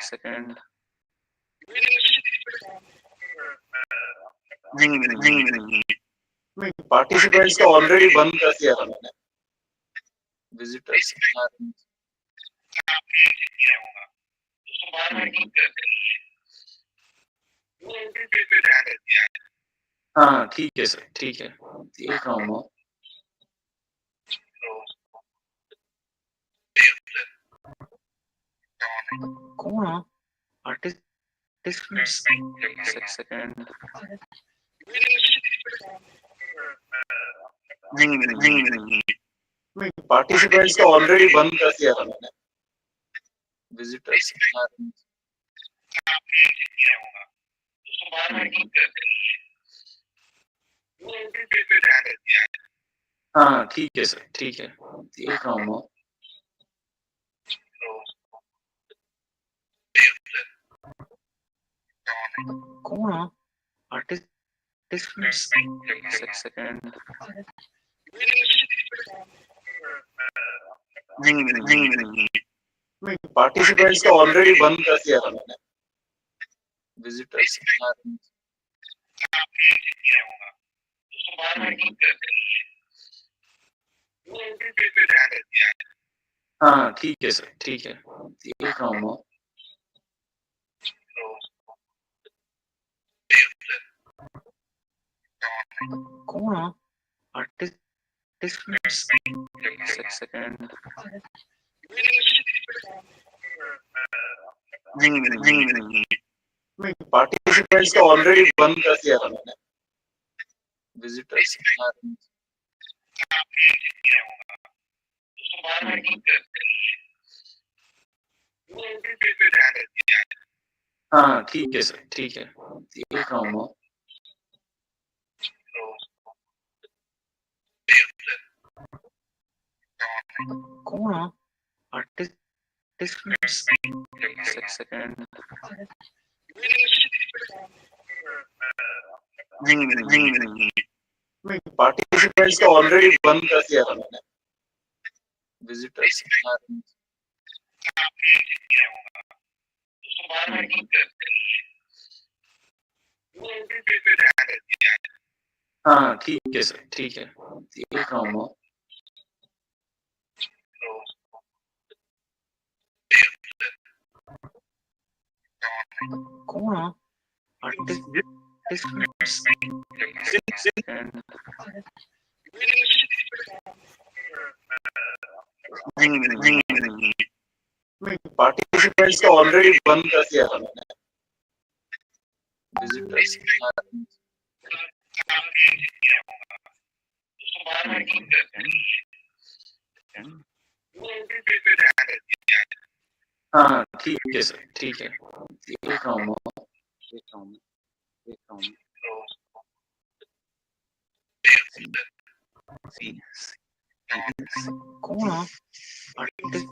Second. नहीं participants का already बंद कर दिया था मैंने विजिटर्स हाँ ठीक है सर ठीक है देख रहा हूँ कौन आर्टिस्ट सेकंड नहीं पार्टिसिपेंट्स का ऑलरेडी बंद कर दिया था मैंने विजिटर्स हाँ ठीक है सर ठीक है देख रहा हूँ कौन आर्टिस्ट सेकंड नहीं पार्टिसिपेंट्स का ऑलरेडी बंद कर दिया था मैंने विजिटर्स हाँ ठीक है सर ठीक है देख रहा हूँ कौन आर्टिस्ट सेकंड नहीं पार्टिसिपेंट्स का ऑलरेडी बंद कर दिया था मैंने विजिटर्स हाँ ठीक है सर ठीक है देख रहा हूँ कौन आर्टिस्ट सेकंड नहीं पार्टिसिपेंट्स का ऑलरेडी बंद कर दिया था मैंने विजिटर्स हाँ ठीक है सर ठीक है देख रहा हूँ कौन आर्टिस्ट सेकंड नहीं पार्टिसिपेंट्स का ऑलरेडी बंद कर दिया था मैंने विजिटर्स हाँ ठीक है सर ठीक है देख रहा हूँ कौन आर्टिस्ट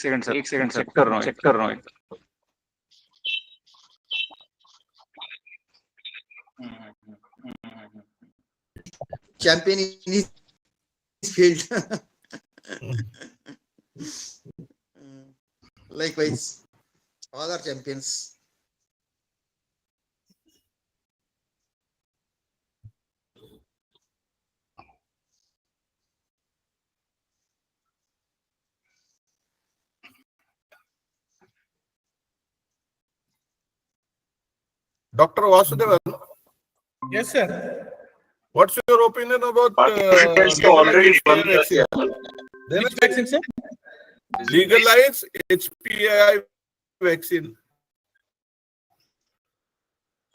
सेकंड एक सेकंड सर चेक कर रहा हूँ champion in his field. Likewise, all are champions. Dr. Vasudevan, Yes, sir. what's your opinion about participants का ऑलरेडी बंद कर दिया था Which vaccine, sir? legalize HPI vaccine?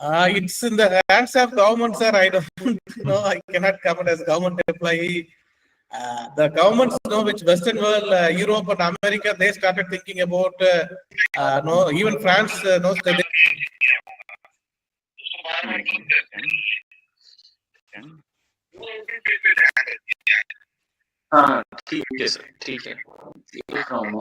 It's in the hands of government, sir. I don't know. I cannot comment as government employee. The governments know which Western world, Europe and America, they started thinking about, no, even France knows that हाँ ठीक है sir ठीक है देख रहा हूँ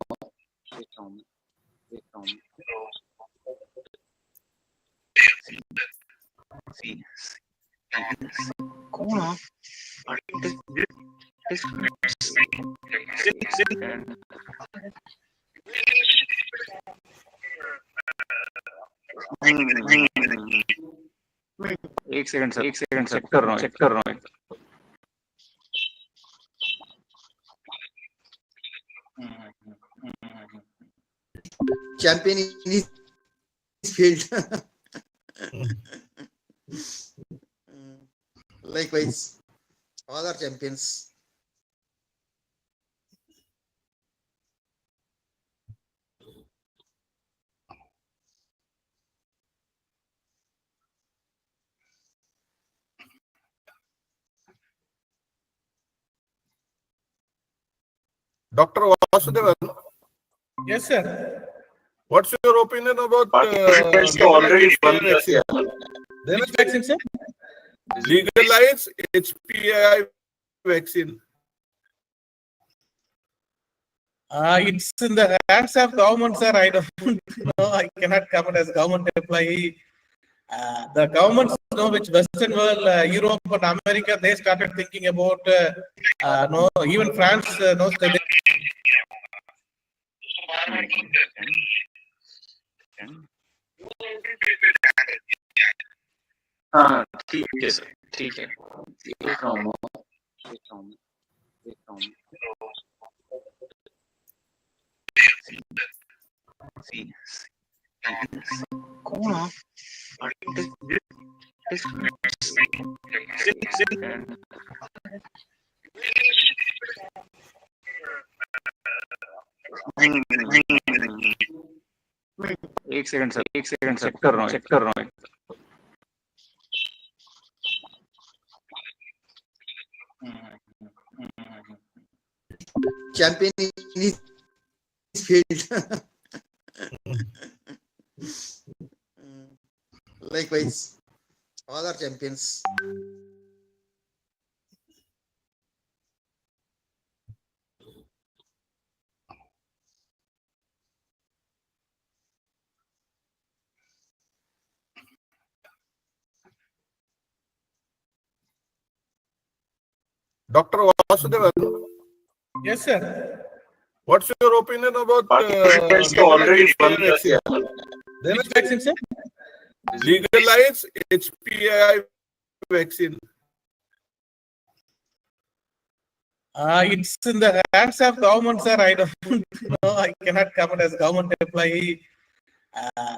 कौन है? एक सेकंड सर चेक कर रहा हूँ champion in his field. Likewise, all are champions. Dr. Vasudevan, Yes, sir. what's your opinion about Participants को already बंद कर दिया They Which vaccine, sir? legalize HPI vaccine. It's in the hands of government, sir. I don't know. I cannot comment as government employee. The governments know which Western world, Europe and America, they started thinking about, no, even France knows that. हाँ ठीक है sir ठीक है देख रहा हूँ कौन है? एक सेकंड सर चेक कर रहा हूँ Champion in his field. Likewise, all are champions. Dr. Vasudevan, Yes, sir. what's your opinion about Participants को already बंद कर दिया Which vaccine, sir? legalize HPI vaccine? It's in the hands of government, sir. I don't know. I cannot comment as government employee.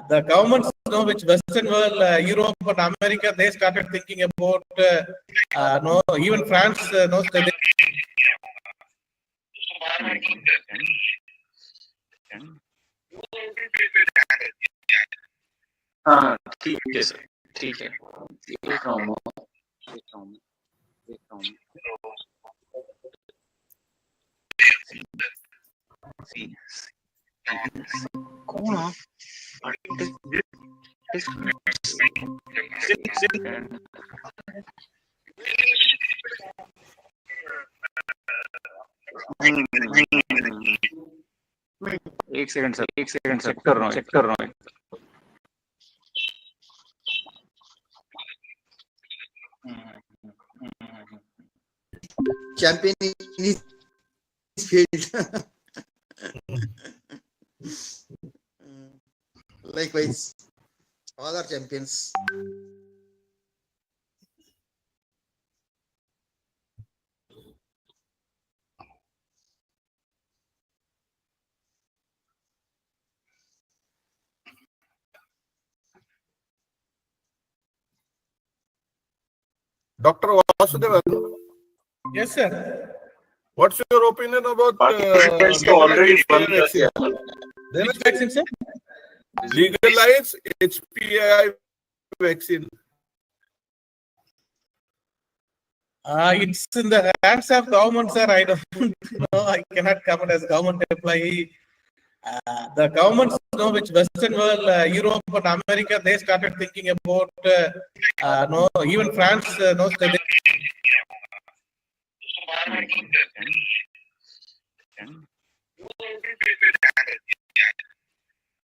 The governments know which Western world, Europe and America, they started thinking about, no, even France knows that. हाँ ठीक है sir ठीक है देख रहा हूँ कौन है? एक सेकंड सर चेक कर रहा हूँ Champion in his field. Likewise, all are champions. Dr. Vasudevan, Yes, sir. what's your opinion about Participants को already बंद कर दिया Which vaccine, sir? legalize HPI vaccine? It's in the hands of government, sir. I don't know. I cannot comment as government employee. The governments know which Western world, Europe and America, they started thinking about, no, even France knows that.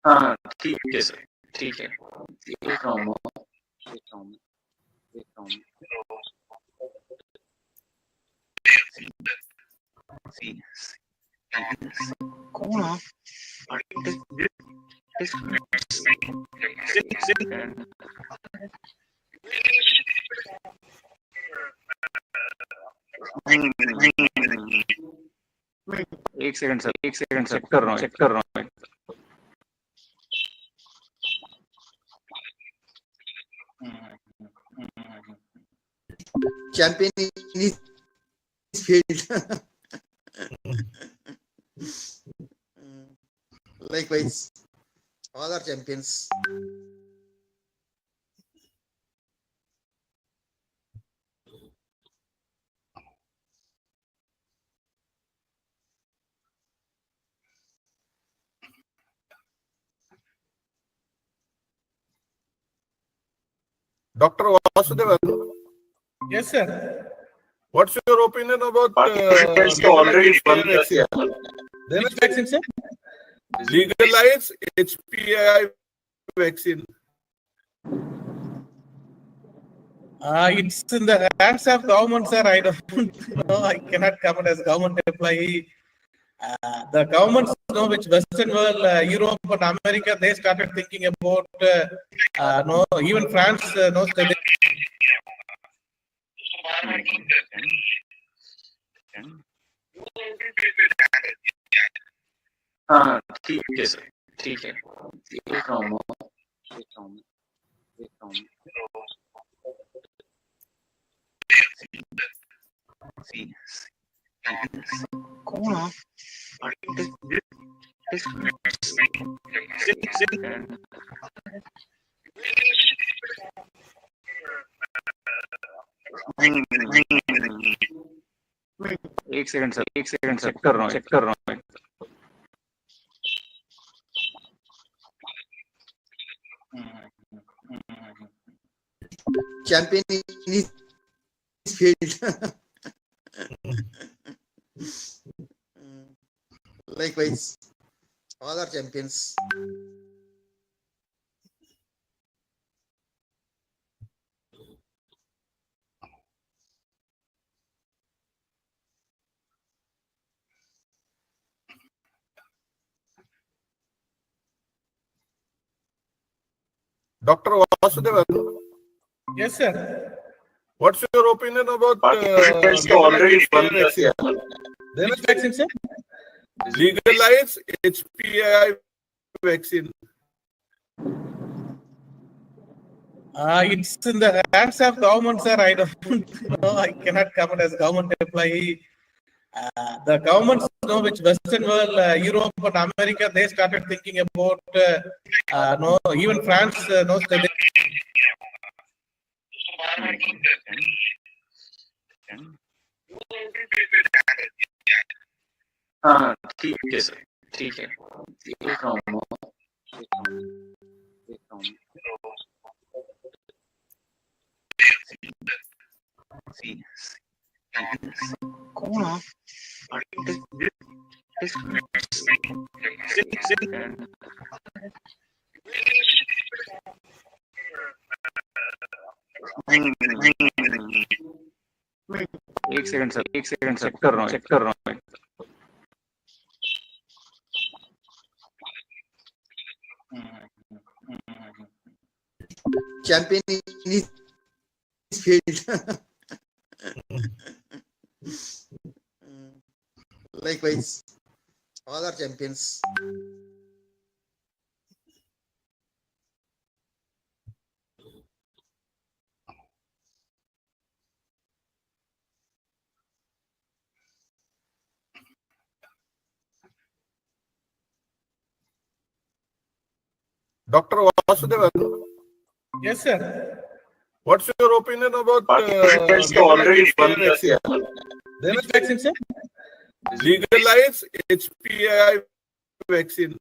हाँ ठीक है sir ठीक है देख रहा हूँ एक second sir check कर रहा हूँ Champion in his field. Likewise, all are champions. Dr. Vasudevan, Yes, sir. what's your opinion about already won this year. Which vaccine, sir? legalize HPI vaccine? It's in the hands of government, sir. I don't know. I cannot comment as government employee. The governments know which Western world, Europe and America, they started thinking about, no, even France knows that. हाँ ठीक है sir ठीक है देख रहा हूँ कौन एक सेकंड सर चेक कर रहा हूँ Champion in his field. Likewise, all are champions. Dr. Vasudevan, Yes, sir. what's your opinion about already won this year. Which vaccine, sir? legalize HPI vaccine? It's in the hands of government, sir. I don't know. I cannot comment as government employee. The governments know which Western world, Europe and America, they started thinking about, no, even France knows that. हाँ ठीक है sir ठीक है देख रहा हूँ कौन एक सेकंड सर चेक कर रहा हूँ Champion in his field. Likewise, all are champions. Dr. Vasudevan, Yes, sir. what's your opinion about already won this year. Which vaccine, sir? legalize HPI vaccine?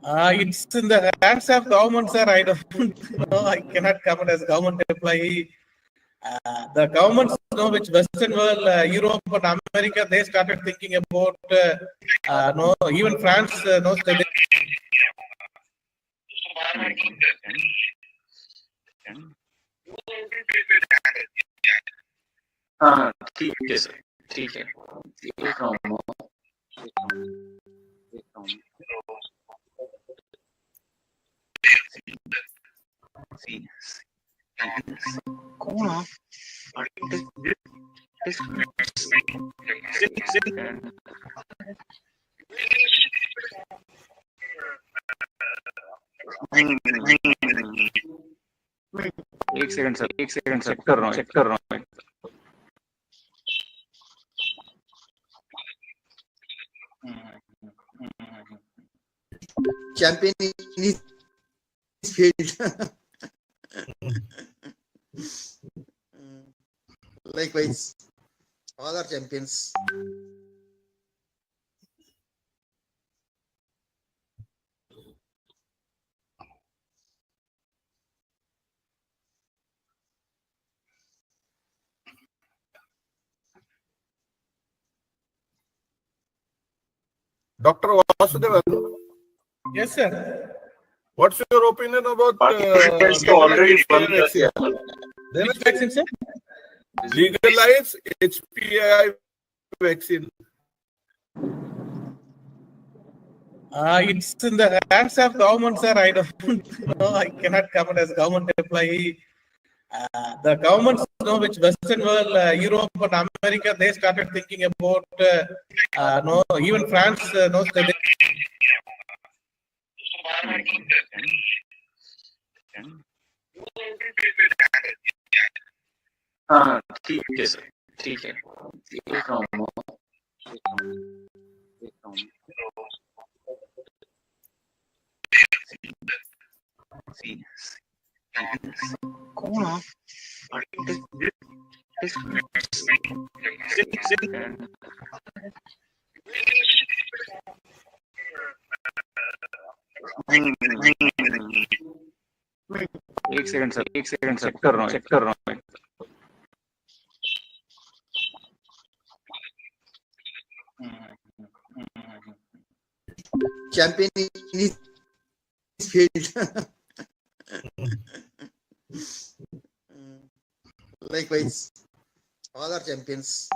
It's in the hands of government, sir. I don't know. I cannot comment as government employee. The governments know which Western world, Europe and America, they started thinking about, no, even France knows that. हाँ ठीक है sir, ठीक है, देख रहा हूँ। कौन है? एक सेकंड सर, चेक कर रहा हूँ। Champion in his field. Likewise, all are champions. Dr. Vasudevan, Yes, sir. what's your opinion about already won this year. Which vaccine, sir? legalize HPI vaccine? It's in the hands of government, sir. I don't know. I cannot comment as government employee. The governments know which Western world, Europe and America, they started thinking about, no, even France knows that they, हाँ ठीक है sir, ठीक है, देख रहा हूँ। कौन है? एक सेकंड सर, चेक कर रहा हूँ। Champion in his field. Likewise, all are champions.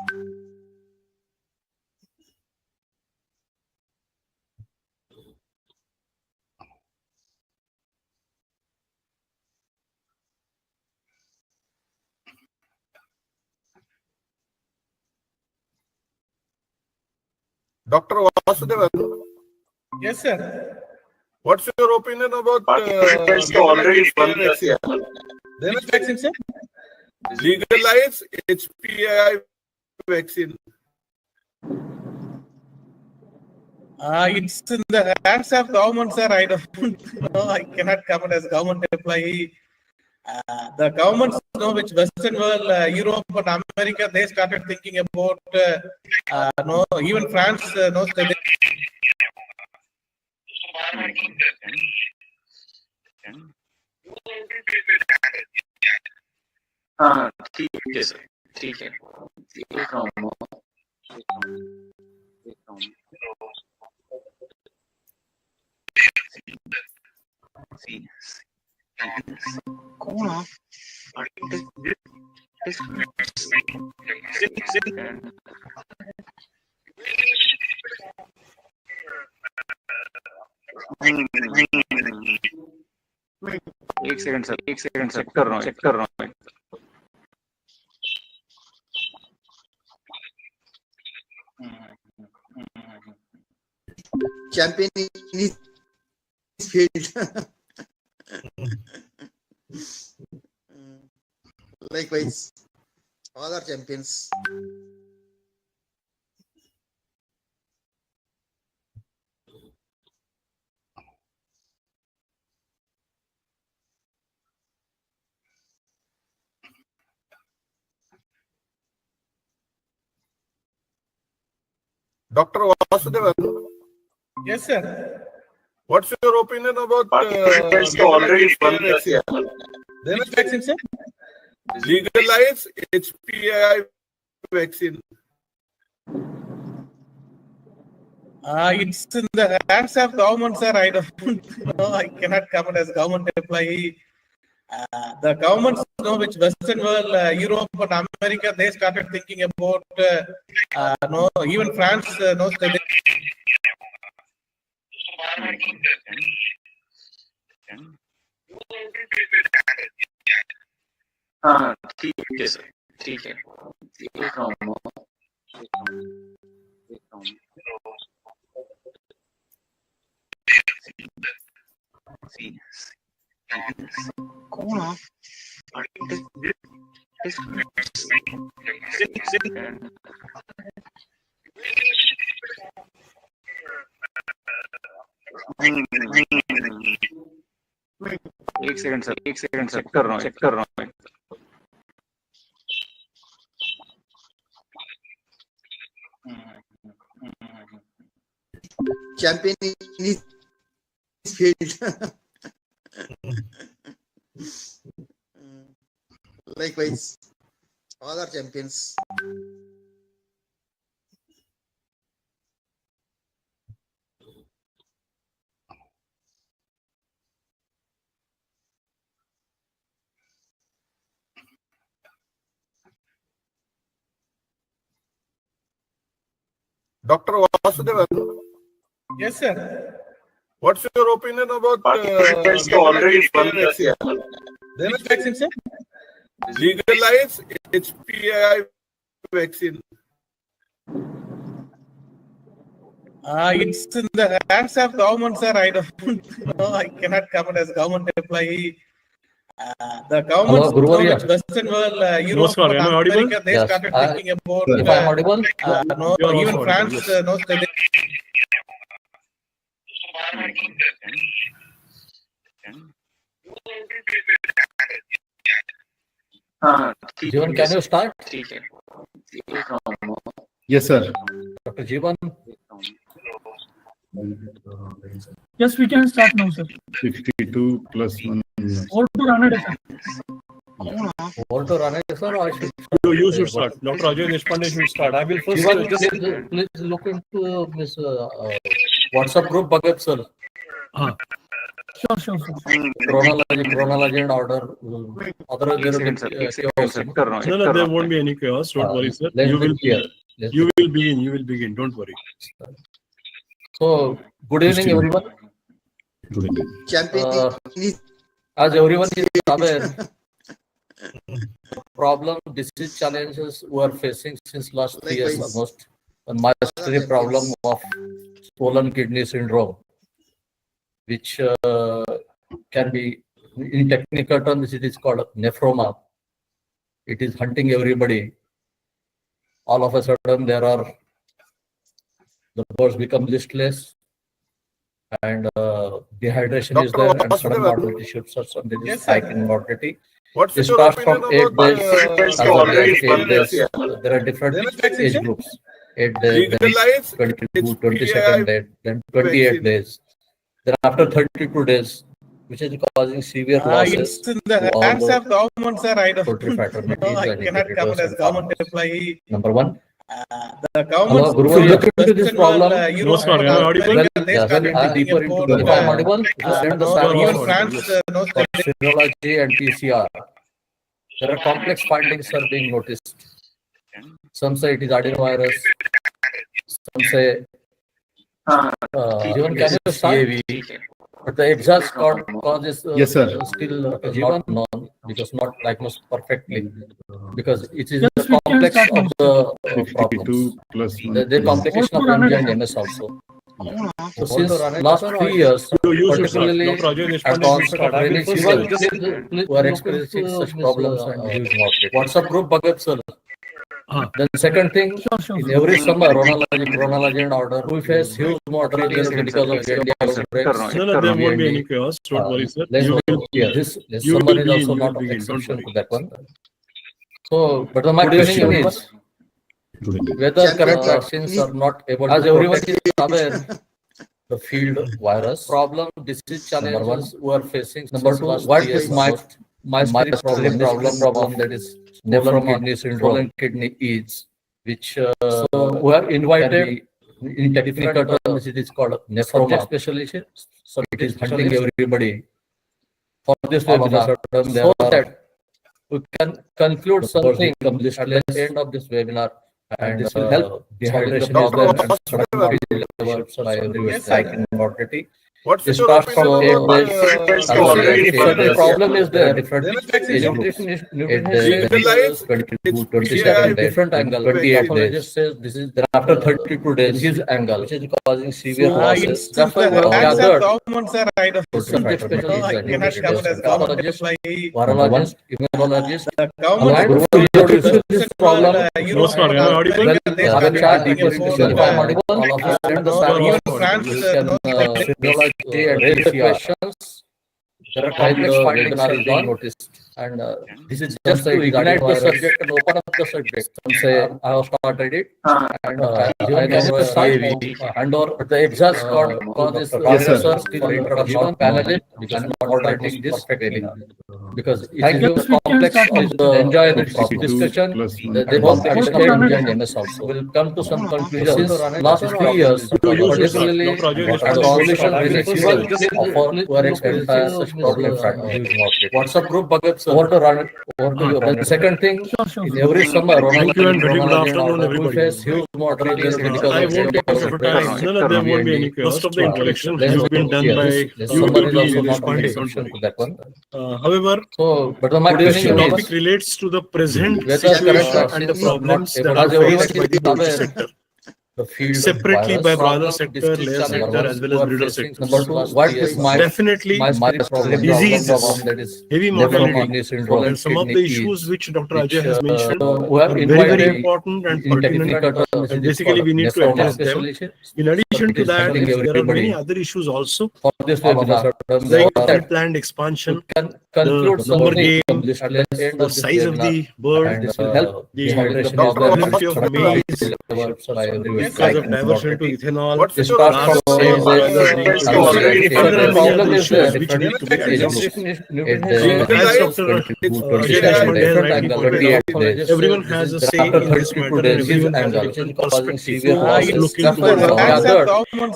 Dr. Vasudevan, yes, sir. what's your opinion about already won this year. Which vaccine, sir? legalize HPI vaccine? It's in the hands of government, sir. I don't know. I cannot comment as government employee. The governments know which Western world, Europe and America, they started thinking about, no, even France knows that they, हाँ ठीक है sir, ठीक है, देख रहा हूँ। कौन है? एक सेकंड सर, चेक कर रहा हूँ। Champion in his field. Likewise, all are champions. Dr. Vasudevan, yes, sir. what's your opinion about already won this year. Which vaccine, sir? legalize HPI vaccine? It's in the hands of government, sir. I don't know. I cannot comment as government employee. The governments, which Western world, Europe and America, they started thinking about, even France knows that. हाँ ठीक है sir, ठीक है, देख रहा हूँ। कौन? एक सेकंड सर, चेक कर रहा हूँ। Champion in his field. Likewise, all are champions. Dr. Vasudevan, Yes, sir. what's your opinion about already won the Which vaccine, sir? legalize HPI vaccine? It's in the hands of government, sir. I don't know. I cannot comment as government employee. The government, which Western world, Europe and America, they started thinking about. If I am audible, even France knows that. हाँ Jeevan, can you start? ठीक है, देख रहा हूँ। Yes, sir. Dr. Jeevan, Yes, we can start now, sir. 62 plus 1. Or to Ranade, sir. want to run it, sir, or I should? You should start. Dr. Ajay Deshpande should start. I will first Jeevan, please look into this WhatsApp group, Bhagat, sir. Sure. Chronology and order. Otherwise, there will be chaos. No, there won't be any chaos. Don't worry, sir. You will begin. Don't worry. So, good evening, everyone. Good evening. Champion in his As everyone is aware, problem, disease challenges we are facing since last 3 years Likewise. almost. A mastery problem of swollen kidney syndrome, which can be, in technical terms, it is called nephroma. It is hunting everybody. All of a sudden, the birds become listless, and dehydration is there, and sudden mortality shifts us, and there is Yes, spike sir. in mortality. What's It your starts opinion from 8 about days, already 8 days. There are different age groups. 8 days, then legalize 22, 22nd day, then 28 days. Then after 32 days, which is causing severe losses It's in the to all hands the of government, sir. I don't poultry know. fraternities I and cannot indicators comment as and government farmers. employee. Number one, The government, Guru, will look into this problem. Europe sir, and am I audible? America, they Yeah, started well, thinking deeper into about. the if I am audible, send the You are samples Even audible, France yes. knows for that. serology and PCR. There are complex findings are being noticed. Some say it is adenovirus. Some say, हाँ Jeevan, can you start? ठीक है, But the exact cause is Yes, sir. still not known, because not diagnosed perfectly, because it is Yes, the we can complex start of the 62 problems. plus 1. The complication of MG and MS also. So since last 3 years, You should start. particularly Dr. Ajay at Deshpande the should onset start. of I will rainy first season, we are experiencing such problems and huge mortality. WhatsApp group, Bhagat, sir. Then second thing, Sure. in every summer, chronology and order, we face huge mortality because of India outbreaks. No, there won't be any chaos. Don't worry, sir. Let's You will yeah, this you summer will is begin, also you not will an begin. Don't exception worry. to that one. So, but my question is, Good evening. whether Champion current in vaccines his are not able to, as everyone is aware, the field virus problem, disease challenges we are facing. Number two, what is my problem that is swollen kidney syndrome, swollen kidney is, which so we are invited in technical terms, it is called nephroma, specialist. So it is hunting everybody. for this webinar so that we can conclude something at the end of this webinar, and this will help dehydration problem and certain field levels by everywhere, like in mortality. What's This your starts from opinion 8 about days. already If certain done. problem is there, different Legalize nutrition 22, 27 days, different angle. 28 days says this is then after 32 days, his angle, which is causing severe losses. That's why we have Hands of gathered government, sir, I don't subject specialists I and cannot come as government employee. virologist, immunologist, The government and who introduces this problem. No, sir, am I audible? Have a chat deeper into if I'm audible, all of us and the Even panel France, can virology and raise the questions. There are complex findings are being noticed, and this is just to ignite the subject and open up the subject. Some say I have started it, and I know and or the exact cause is professor for introduction panelist and moderating this webinar. Because it is complex, enjoy the discussion. They both understand and MS also. We'll come to some conclusions. Last 3 years, particularly the solution for entire such problem fragment. WhatsApp group, Bhagat, sir. Over to you. The second thing, in every summer, Thank you and very good afternoon, we everybody. face huge mortality because I won't take up your time. None of them won't be any chaos. Most of the introduction has been done by you, Ajay Deshpande. that one. However, So, but my today's question is, topic relates to the present whether situation current and the vaccine is problems not that able are to faced by the poultry sector. the field Separately by broiler sector, district layer sector, number as well as one, breeder facing sector. number two, what is my Definitely, problem, diseases, that is heavy liver mortality, kidney syndrome, and some of the kidney issues which Dr. which, Ajay has mentioned we have are very, invited very important and in pertinent. technical And basically, we need to address them. In addition to that, there are many other issues also, for this webinar, like so that unplanned expansion, can conclude the number something game, at the end the of this size of webinar, the bird, and this will help the dehydration problem and availability of certain maize, levels by everywhere, because like of diversion to ethanol. What's this your starts opinion from about if certain problem is there, which different need to be addressed. Legalize As Dr. Ajay Deshpande has rightly pointed out, everyone has a say in this matter and everyone has a different perspective of looking towards.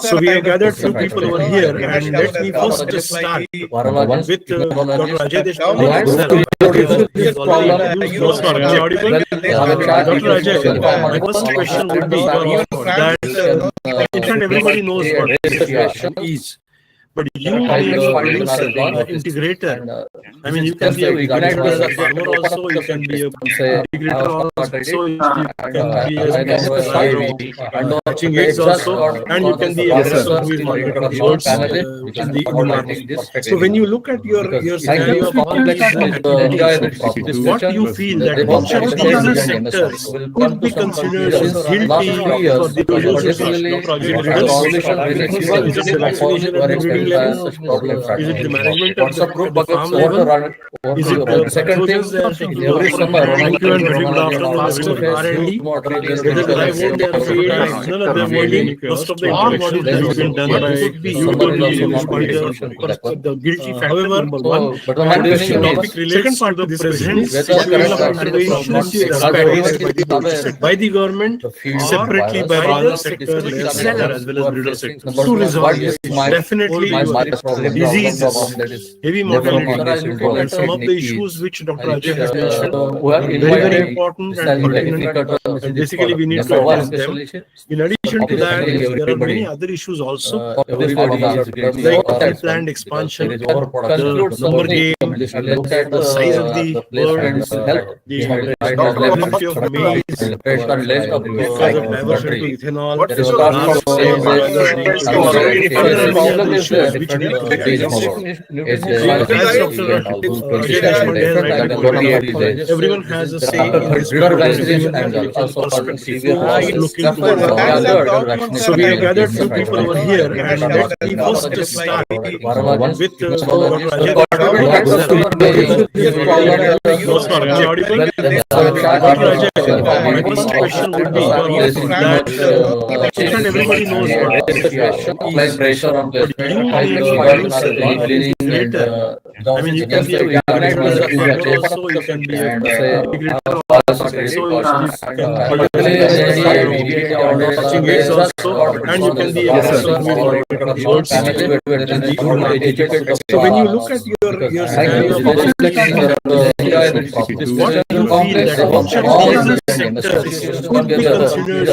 So we have gathered few people over here, and let me first start with Dr. Ajay Deshpande himself. He has already used No, sir, am I audible? Dr. Ajay, my first question would be that each and everybody knows what this is. But you being a producer, being an integrator, I mean, you can be a farmer also, you can be a integrator also, you can be a hatching eggs also, and you can be a person who is marketing the birds in the market. So when you look at your scenario of all these activities, what do you feel that each of these sectors could be considered as guilty for the producers? Is it the vaccination at the breeding level? Is it the management at the farm level? Is it the second thing, every summer, thank you and very good afternoon, faster R&D, whether I won't be afraid, none of them will be. Most of the introduction has been done by you, the guilty factor number one. Topic relates to the present situation and the problems by the government, separately by broiler sector, layer sector, as well as breeder sector. To resolve this, definitely diseases, heavy mortality, and some of the issues which Dr. Ajay has mentioned are very, very important and pertinent. And basically, we need to address them. In addition to that, there are many other issues also, like unplanned expansion, the number game, the size of the bird, the availability of maize, because of diversion to ethanol, problem is there, which need to be addressed. everyone has a say in this So we have gathered few people over here, and let me first start with Dr. My first question would be that each and everybody knows what this is. You you can be a cabinet minister also, you can be a integrator also, touching aids also, and you can be a board seat. So when you look at your scenario of what do you feel that all these sectors could be considered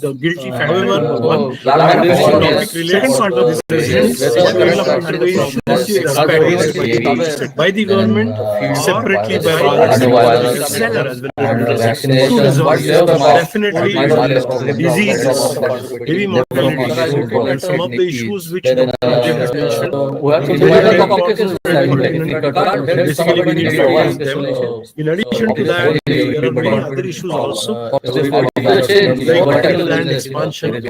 the guilty factor. Second part of this is by the government, separately by definitely diseases, heavy mortality, and some of the issues which Ajay has mentioned. Basically, we need to address them. In addition to that, there are many other issues also, like vertical land expansion, the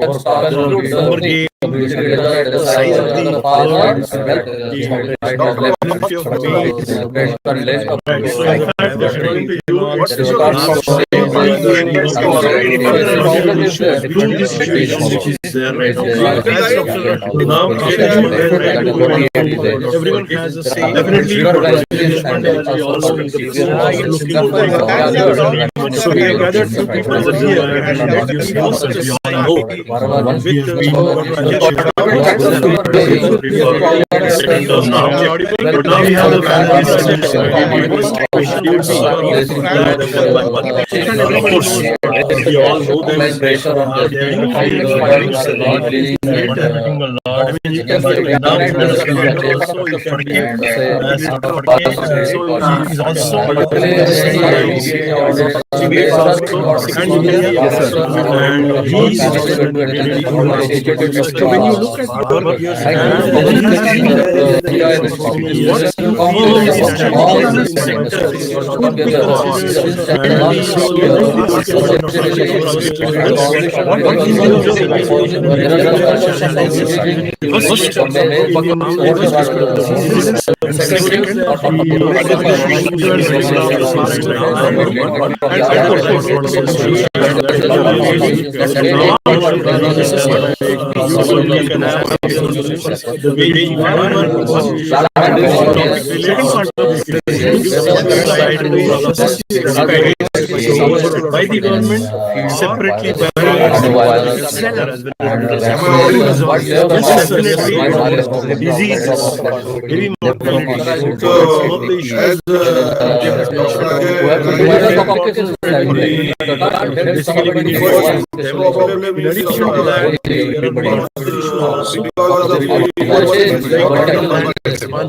number game, the size of the farm, the availability of maize. So in fact, according to you, what is your improve the situation which is there right now. Everyone has a say. Definitely, we also in the so we have gathered some people here and you also know now we have the of course, we all know them. You can be now also you can be so he's also and he's so when you look at by the government, separately by diseases, heavy mortality, some of the issues basically we need to address them. In addition to that, there are many other issues also, like land expansion, number game, the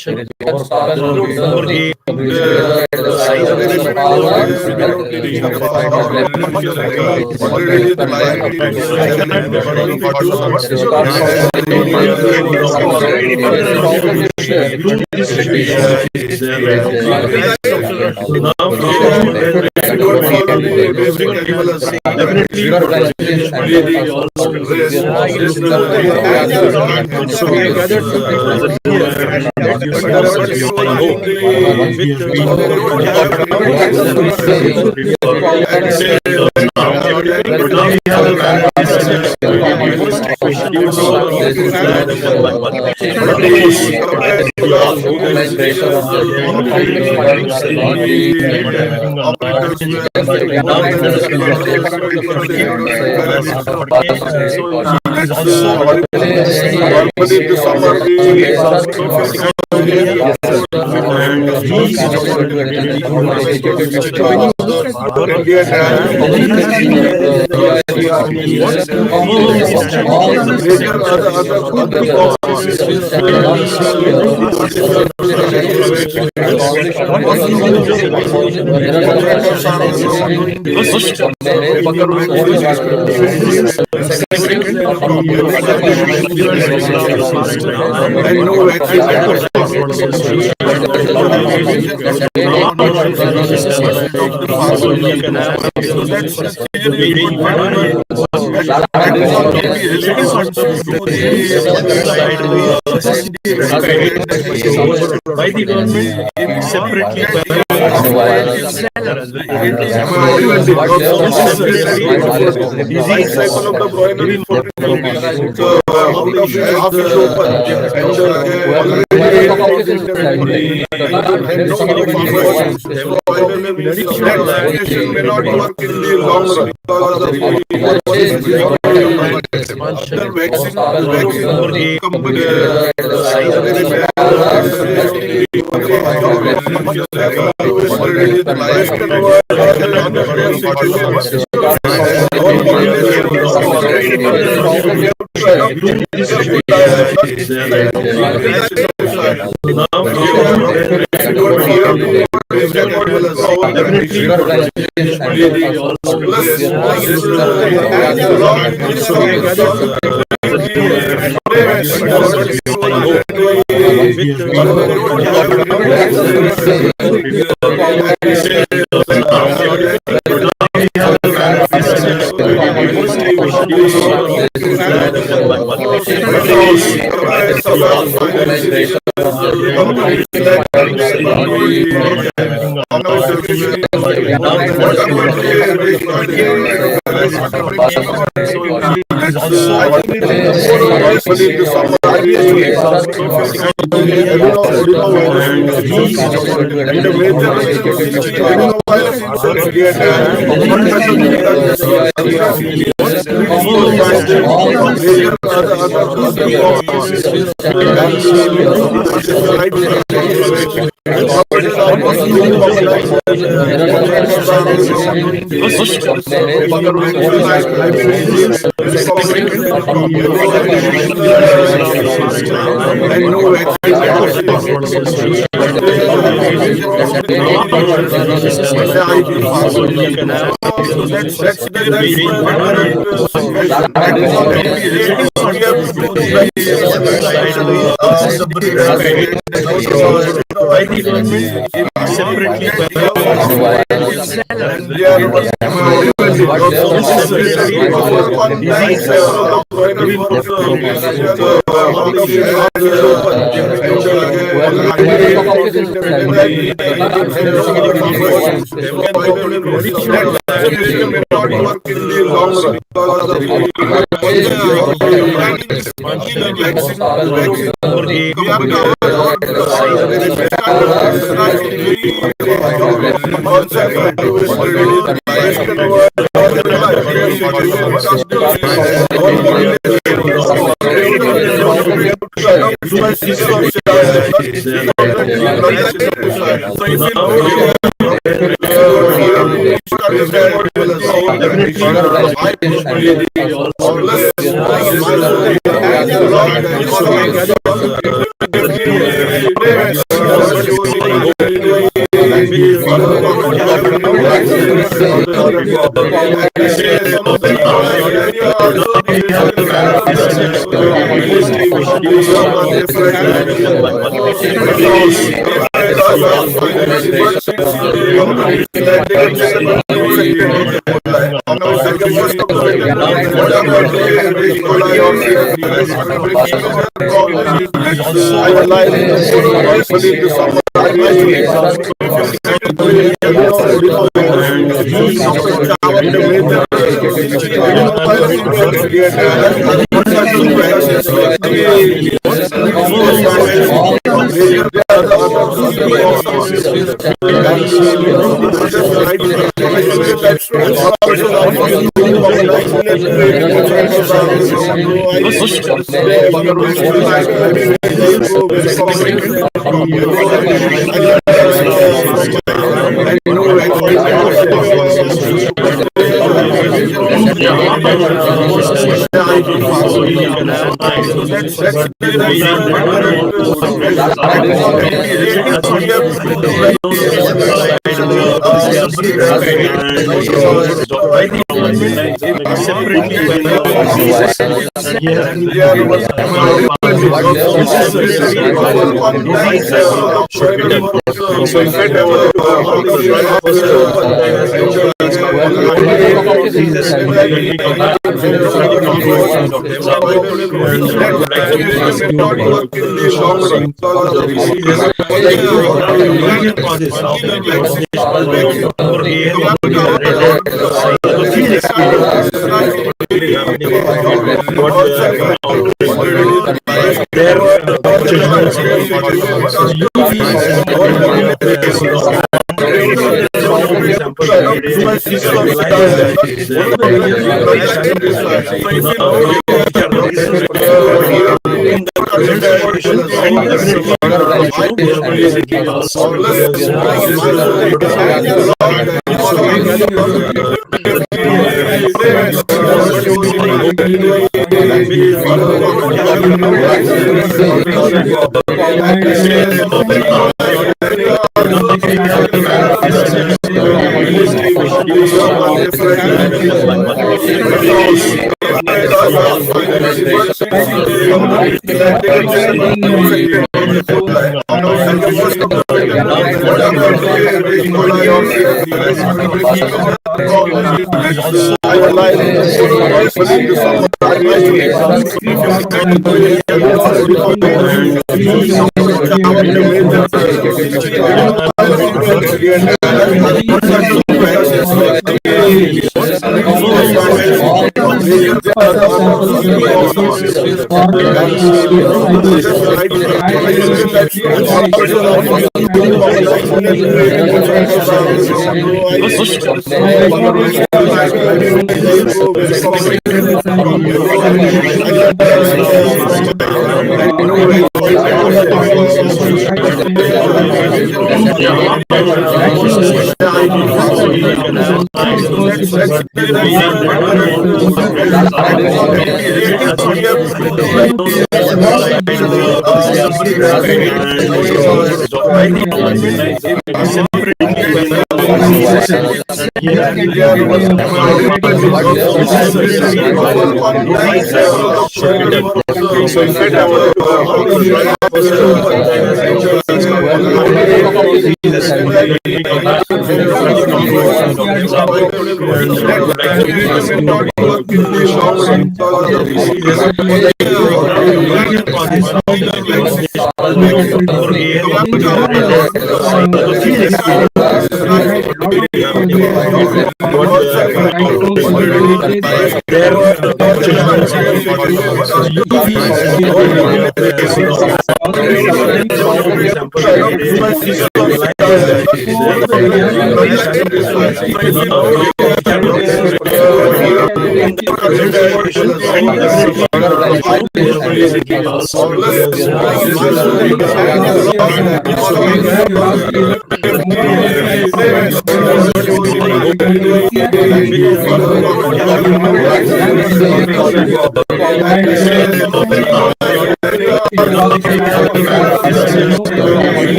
size of the so we have gathered some people here by the government separately may not work in the long run because of the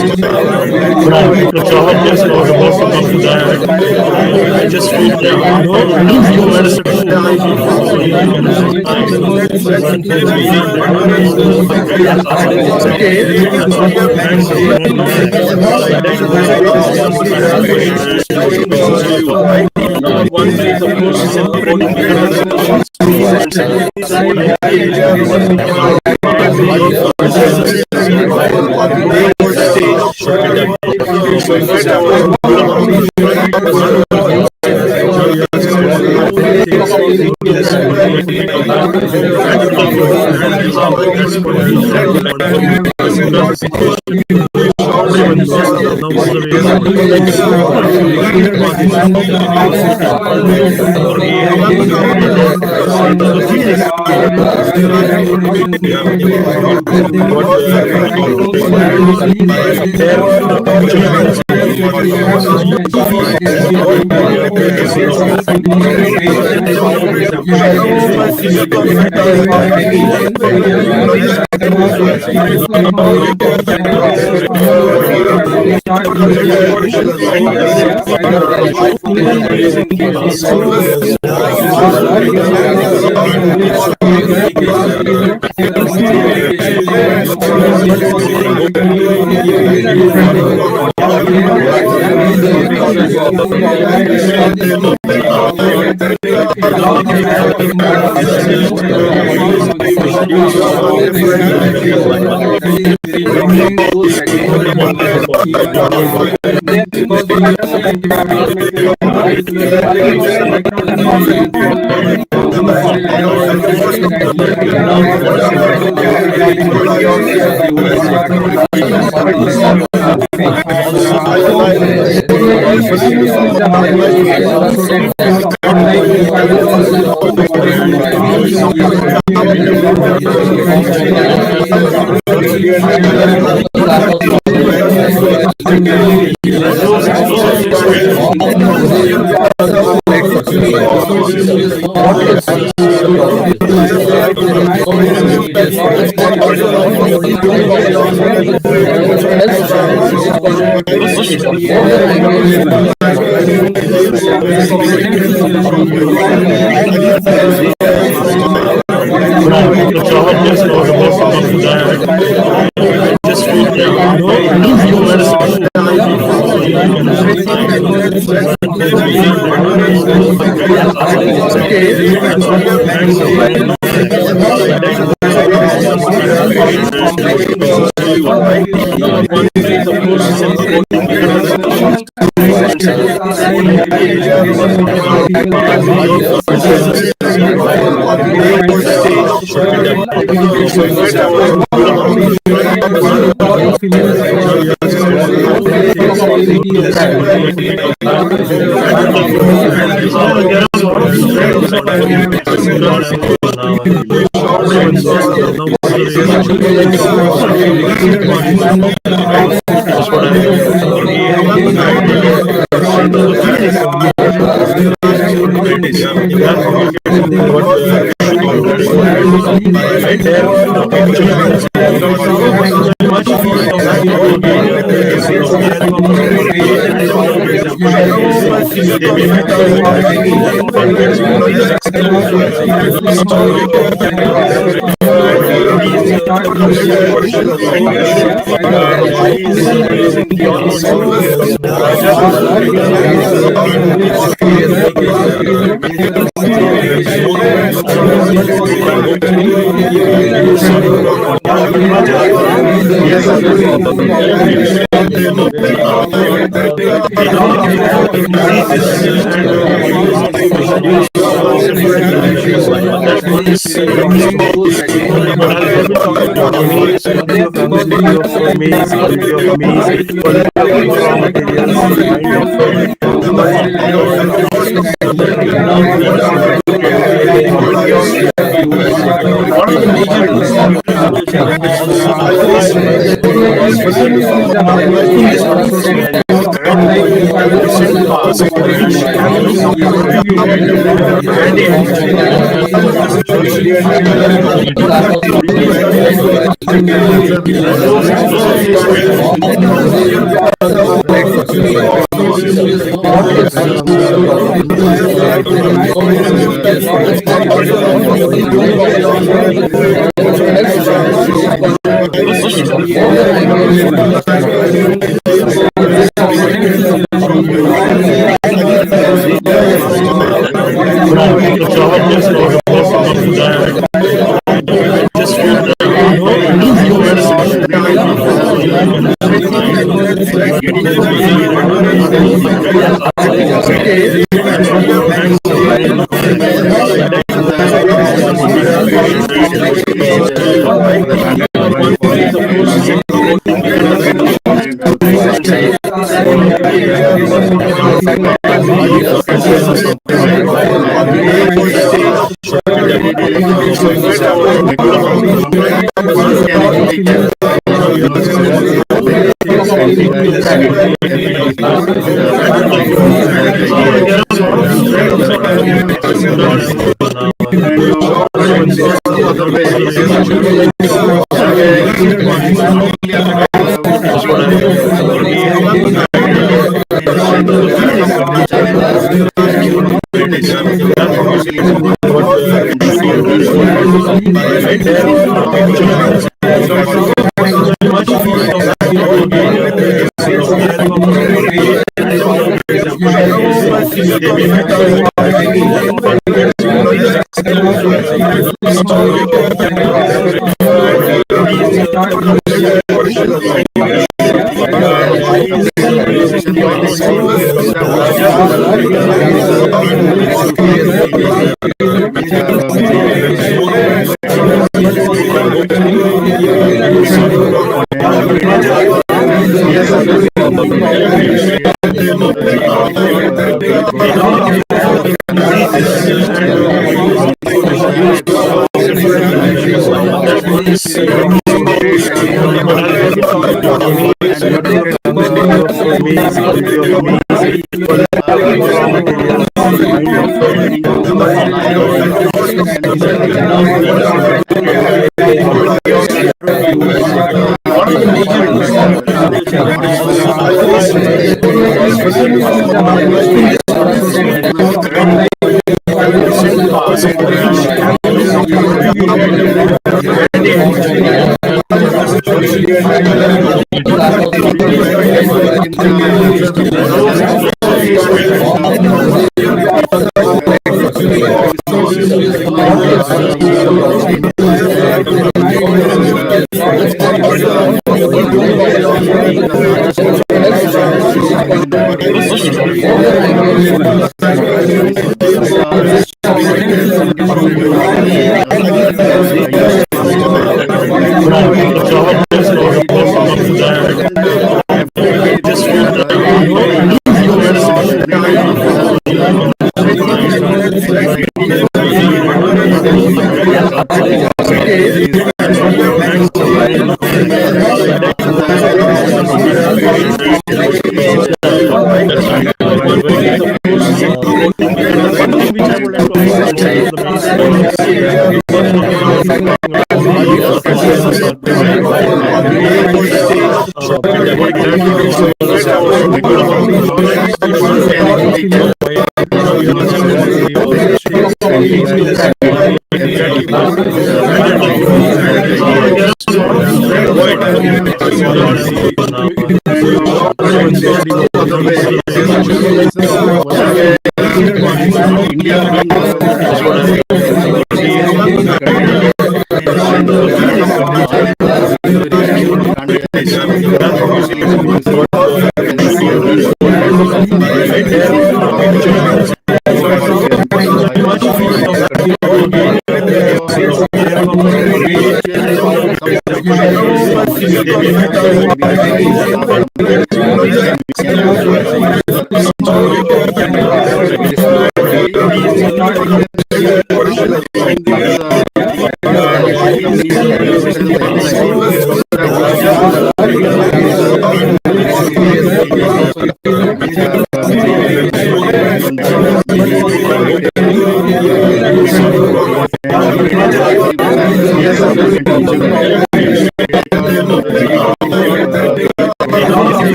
Dr. Chawak just was about to come to that. I just feel that, you medicine one is of course is important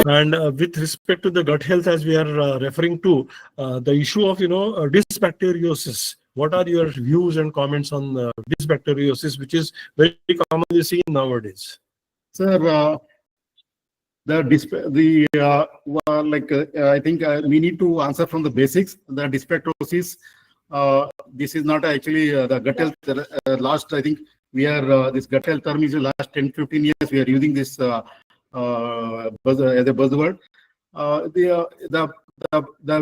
And with respect to the gut health, as we are referring to the issue of dysbacteriosis, what are your views and comments on dysbacteriosis, which is very commonly seen nowadays? Sir, I think we need to answer from the basics. The dysbacteriosis, this is not actually the gut health. Last, I think we are this gut health term is the last 10-15 years we are using this as a buzzword.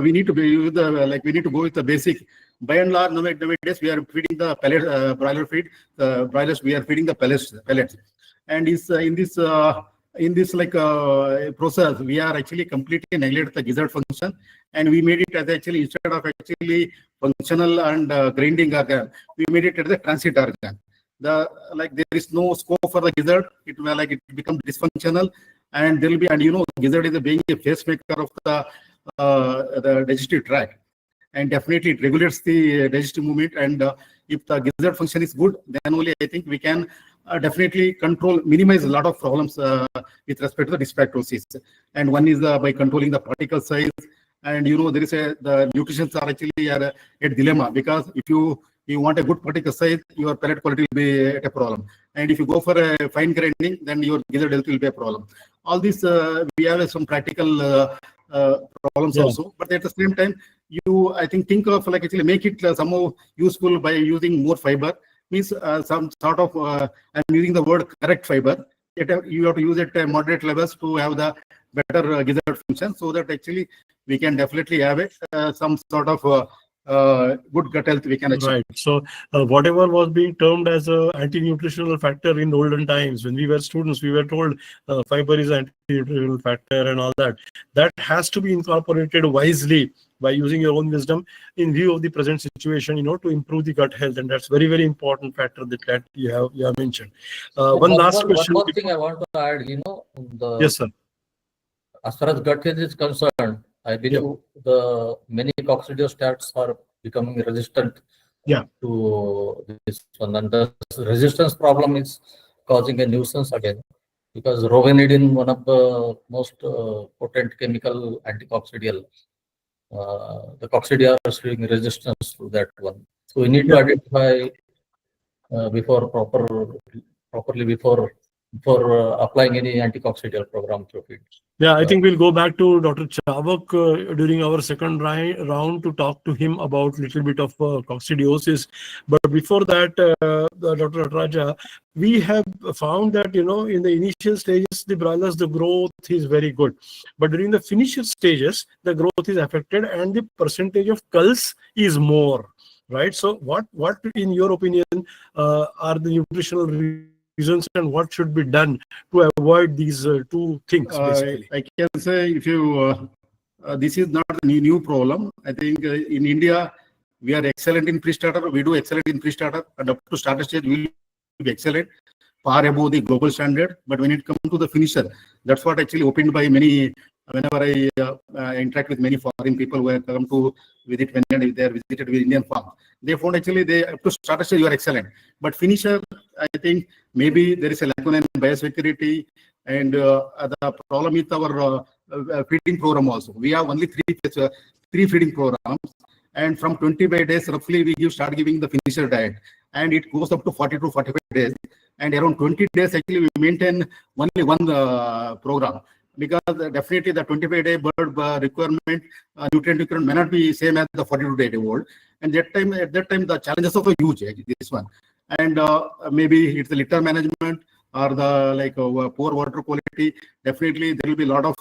We need to be we need to go with the basic. By and large, nowadays we are feeding the pellet broiler feed. Broilers we are feeding the pellets, and in this process we are actually completely neglected the gizzard function, and we made it as actually instead of actually functional and grinding organ, we made it as a transit organ. There is no scope for the gizzard. It becomes dysfunctional, and there will be, and gizzard is being a pacemaker of the digestive tract, and definitely it regulates the digestive movement. And if the gizzard function is good, then only I think we can definitely minimize a lot of problems with respect to the dysbacteriosis. And one is by controlling the particle size. And there is the nutritions are actually a dilemma, because if you want a good particle size, your pellet quality will be a problem. And if you go for a fine grinding, then your gizzard health will be a problem. All this we have some practical problems also. But at the same time, I think of actually make it somehow useful by using more fiber. Means some sort of I'm using the word correct fiber. You have to use it at moderate levels to have the better gizzard function, so that actually we can definitely have some sort of good gut health we can achieve. Right. So whatever was being termed as a anti-nutritional factor in olden times, when we were students, we were told fiber is an anti-nutritional factor and all that. That has to be incorporated wisely by using your own wisdom in view of the present situation, to improve the gut health, and that's very, very important factor that you have mentioned. One last question. One more thing I want to add, Yes, sir. As far as gut health is concerned, I believe the many coccidiostats are becoming resistant to this one, and the resistance problem is causing a nuisance again, because rovinidin, one of the most potent chemical anticoccidial, the coccidia are showing resistance to that one. So we need to identify properly before applying any anticoccidial program to feed. Yeah, I think we'll go back to Dr. Chawak during our second round to talk to him about a little bit of coccidiosis. But before that, Dr. Nataraja, we have found that, in the initial stages, the broilers, the growth is very good. But during the finisher stages, the growth is affected and the percentage of culls is more, right? So what in your opinion, are the nutritional reasons, and what should be done to avoid these two things? Basically, I can say, if you this is not a new problem. I think in India we are excellent in pre-starter. We do excellent in pre-starter, and up to starter stage we will be excellent, far above the global standard. But when it comes to the finisher, that's what actually opened by many. Whenever I interact with many foreign people who have come to visit when they are visited with Indian farm, they found actually they up to starter stage you are excellent, but finisher, I think maybe there is a lacuna in biosecurity, and the problem with our feeding program also. We have only three feeding programs, and from 25 days roughly we start giving the finisher diet, and it goes up to 40 to 45 days, and around 20 days actually we maintain only one program. because definitely the 25-day bird requirement, nutrient requirement may not be same as the 42-day old. And at that time, the challenges are huge, this one. And maybe it's the litter management or the poor water quality. Definitely, there will be a lot of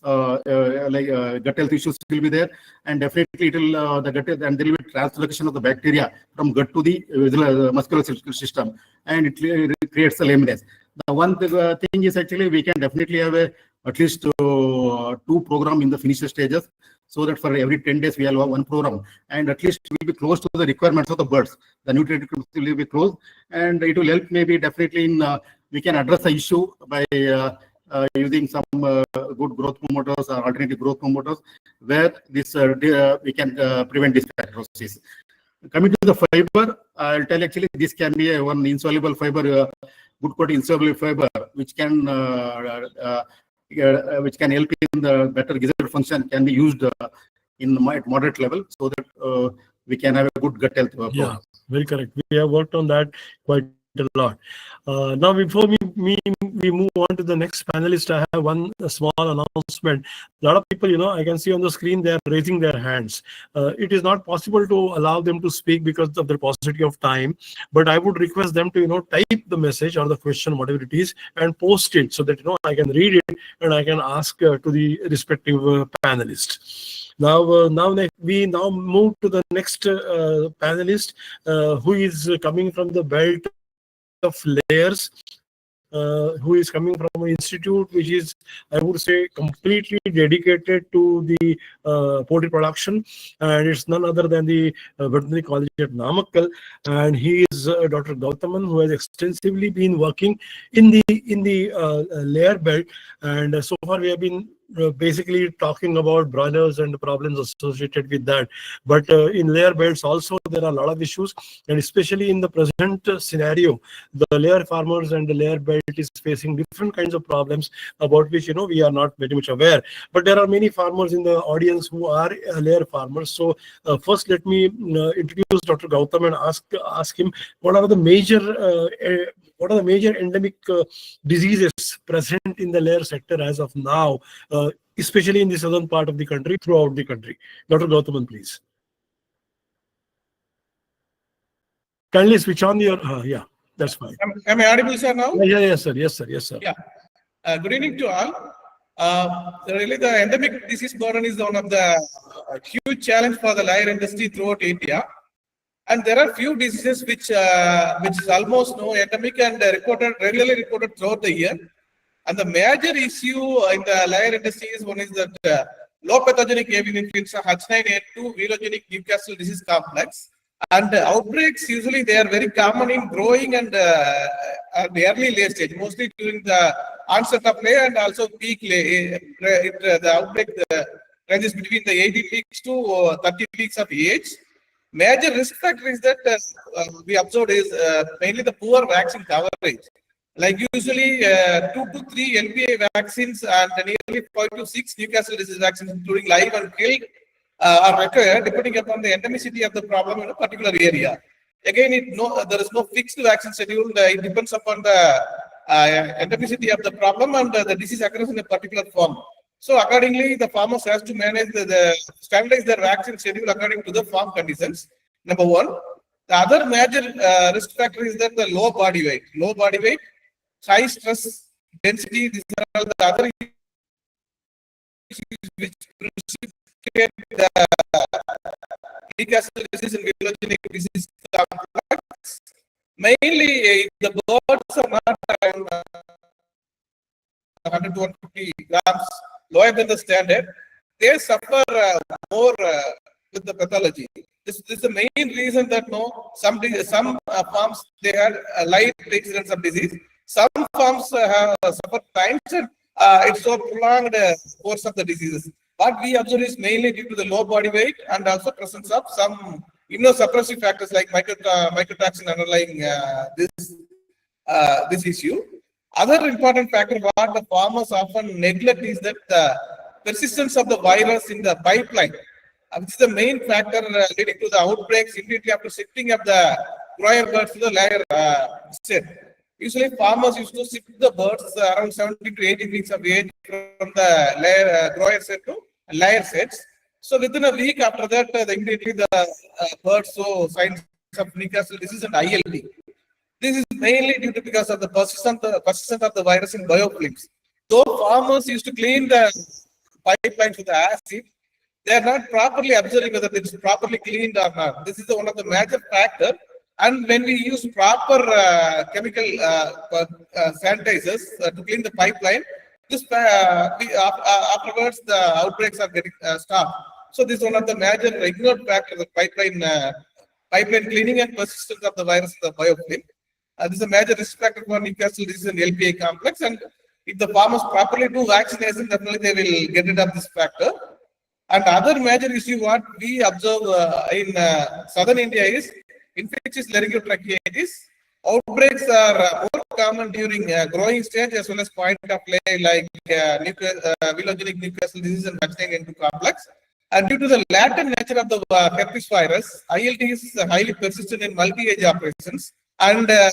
gut health issues will be there, and definitely it will the gut health, and there will be translocation of the bacteria from gut to the musculoskeletal system, and it creates a lameness. The one thing is actually we can definitely have at least 2 program in the finisher stages, so that for every 10 days we have 1 program, and at least we will be close to the requirements of the birds. The nutrient requirements will be close, and it will help maybe definitely in we can address the issue by using some good growth promoters or alternative growth promoters, where this we can prevent this fibrosis. Coming to the fiber, I'll tell actually this can be one insoluble fiber, good quality insoluble fiber, which can help in the better gizzard function, can be used in moderate level, so that we can have a good gut health. Yeah, very correct. We have worked on that quite a lot. Now, before we move on to the next panelist, I have one small announcement. A lot of people, I can see on the screen, they are raising their hands. It is not possible to allow them to speak because of the paucity of time, but I would request them to, type the message or the question, whatever it is, and post it so that, I can read it and I can ask to the respective panelists. Now, we move to the next panelist, who is coming from the belt of layers, who is coming from an institute which is, I would say, completely dedicated to the poultry production, and it's none other than the Veterinary College at Namakkal, and he is Dr. Gowthaman, who has extensively been working in the layer belt, and so far we have been basically talking about broilers and the problems associated with that. But in layer belts also there are a lot of issues, and especially in the present scenario, the layer farmers and the layer belt is facing different kinds of problems about which we are not very much aware. But there are many farmers in the audience who are layer farmers. So first let me introduce Dr. Gowthaman and ask him what are the major endemic diseases present in the layer sector as of now, especially in the southern part of the country, throughout the country. Dr. Gowthaman, please. Kindly switch on your, yeah, that's fine. Am I audible, sir, now? Yeah, yes, sir. Yeah. Good evening to all. Really, the endemic disease burden is one of the huge challenge for the layer industry throughout India. And there are few diseases which is almost endemic and regularly reported throughout the year. And the major issue in the layer industry is one is that low pathogenic avian influenza H9N2 virogenic Newcastle disease complex. And outbreaks usually they are very common in growing and at the early lay stage, mostly during the onset of lay and also peak lay. The outbreak ranges between the 18 weeks to 30 weeks of age. Major risk factor is that we observed is mainly the poor vaccine coverage. Like usually 2 to 3 LPA vaccines and nearly 5 to 6 Newcastle disease vaccines, including live and killed, are required depending upon the endemicity of the problem in a particular area. Again, there is no fixed vaccine schedule. It depends upon the endemicity of the problem and the disease occurs in a particular form. So accordingly, the farmers has to manage the standardize their vaccine schedule according to the farm conditions. Number one. The other major risk factor is that the low body weight. Low body weight, high stress density, these are all the other issues which precipitate the Newcastle disease and virogenic disease complex. Mainly, the birds are not 100 to 150 grams lower than the standard. They suffer more with the pathology. This is the main reason that some farms they had light incidence of disease. Some farms have suffered times and it's so prolonged course of the diseases. What we observe is mainly due to the low body weight and also presence of some immunosuppressive factors like mycotoxin underlying this issue. Other important factor what the farmers often neglect is that the persistence of the virus in the pipeline. This is the main factor leading to the outbreaks immediately after shifting of the broiler birds to the layer set. Usually farmers used to ship the birds around 70 to 80 weeks of age from the layer, grower set to layer sets. So within a week after that, immediately the birds show signs of Newcastle disease and ILD. This is mainly due to because of the persistence of the virus in biofilms. Though farmers used to clean the pipelines with acid, they are not properly observing whether it is properly cleaned or not. This is one of the major factor. And when we use proper chemical sanitizers to clean the pipeline, this afterwards the outbreaks are getting stopped. So this is one of the major ignored factors of pipeline cleaning and persistence of the virus in the biofilm. This is a major risk factor for Newcastle disease and LPA complex. And if the farmers properly do vaccination, definitely they will get rid of this factor. And other major issue what we observe in southern India is infectious laryngotracheitis. Outbreaks are more common during growing stage as well as point of play, like villogenic Newcastle disease and vaccinating into complex. And due to the latent nature of the herpes virus, ILD is highly persistent in multi-age operations. And the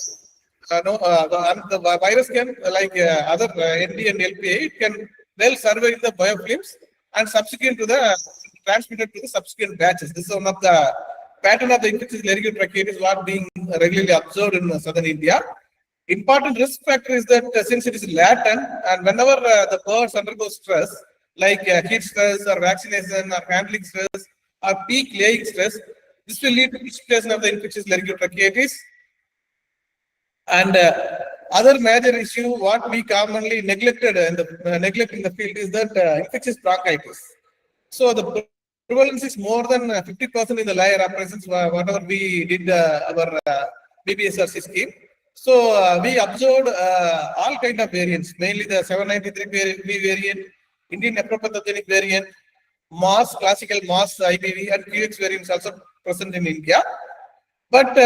virus can, like other ND and LPA, it can well survive the biofilms and subsequent to the transmitted to the subsequent batches. This is one of the pattern of the infectious laryngotracheitis what being regularly observed in southern India. Important risk factor is that since it is latent and whenever the birds undergo stress, like heat stress or vaccination or handling stress or peak laying stress, this will lead to precipitation of the infectious laryngotracheitis. And other major issue what we commonly neglected in the field is that infectious bronchitis. So the prevalence is more than 50% in the layer operations, whatever we did our BBSRC scheme. So we observed all kind of variants, mainly the 793 variant, Indian nephropathogenic variant, MOS, classical MOS IBV, and QX variants also present in India. But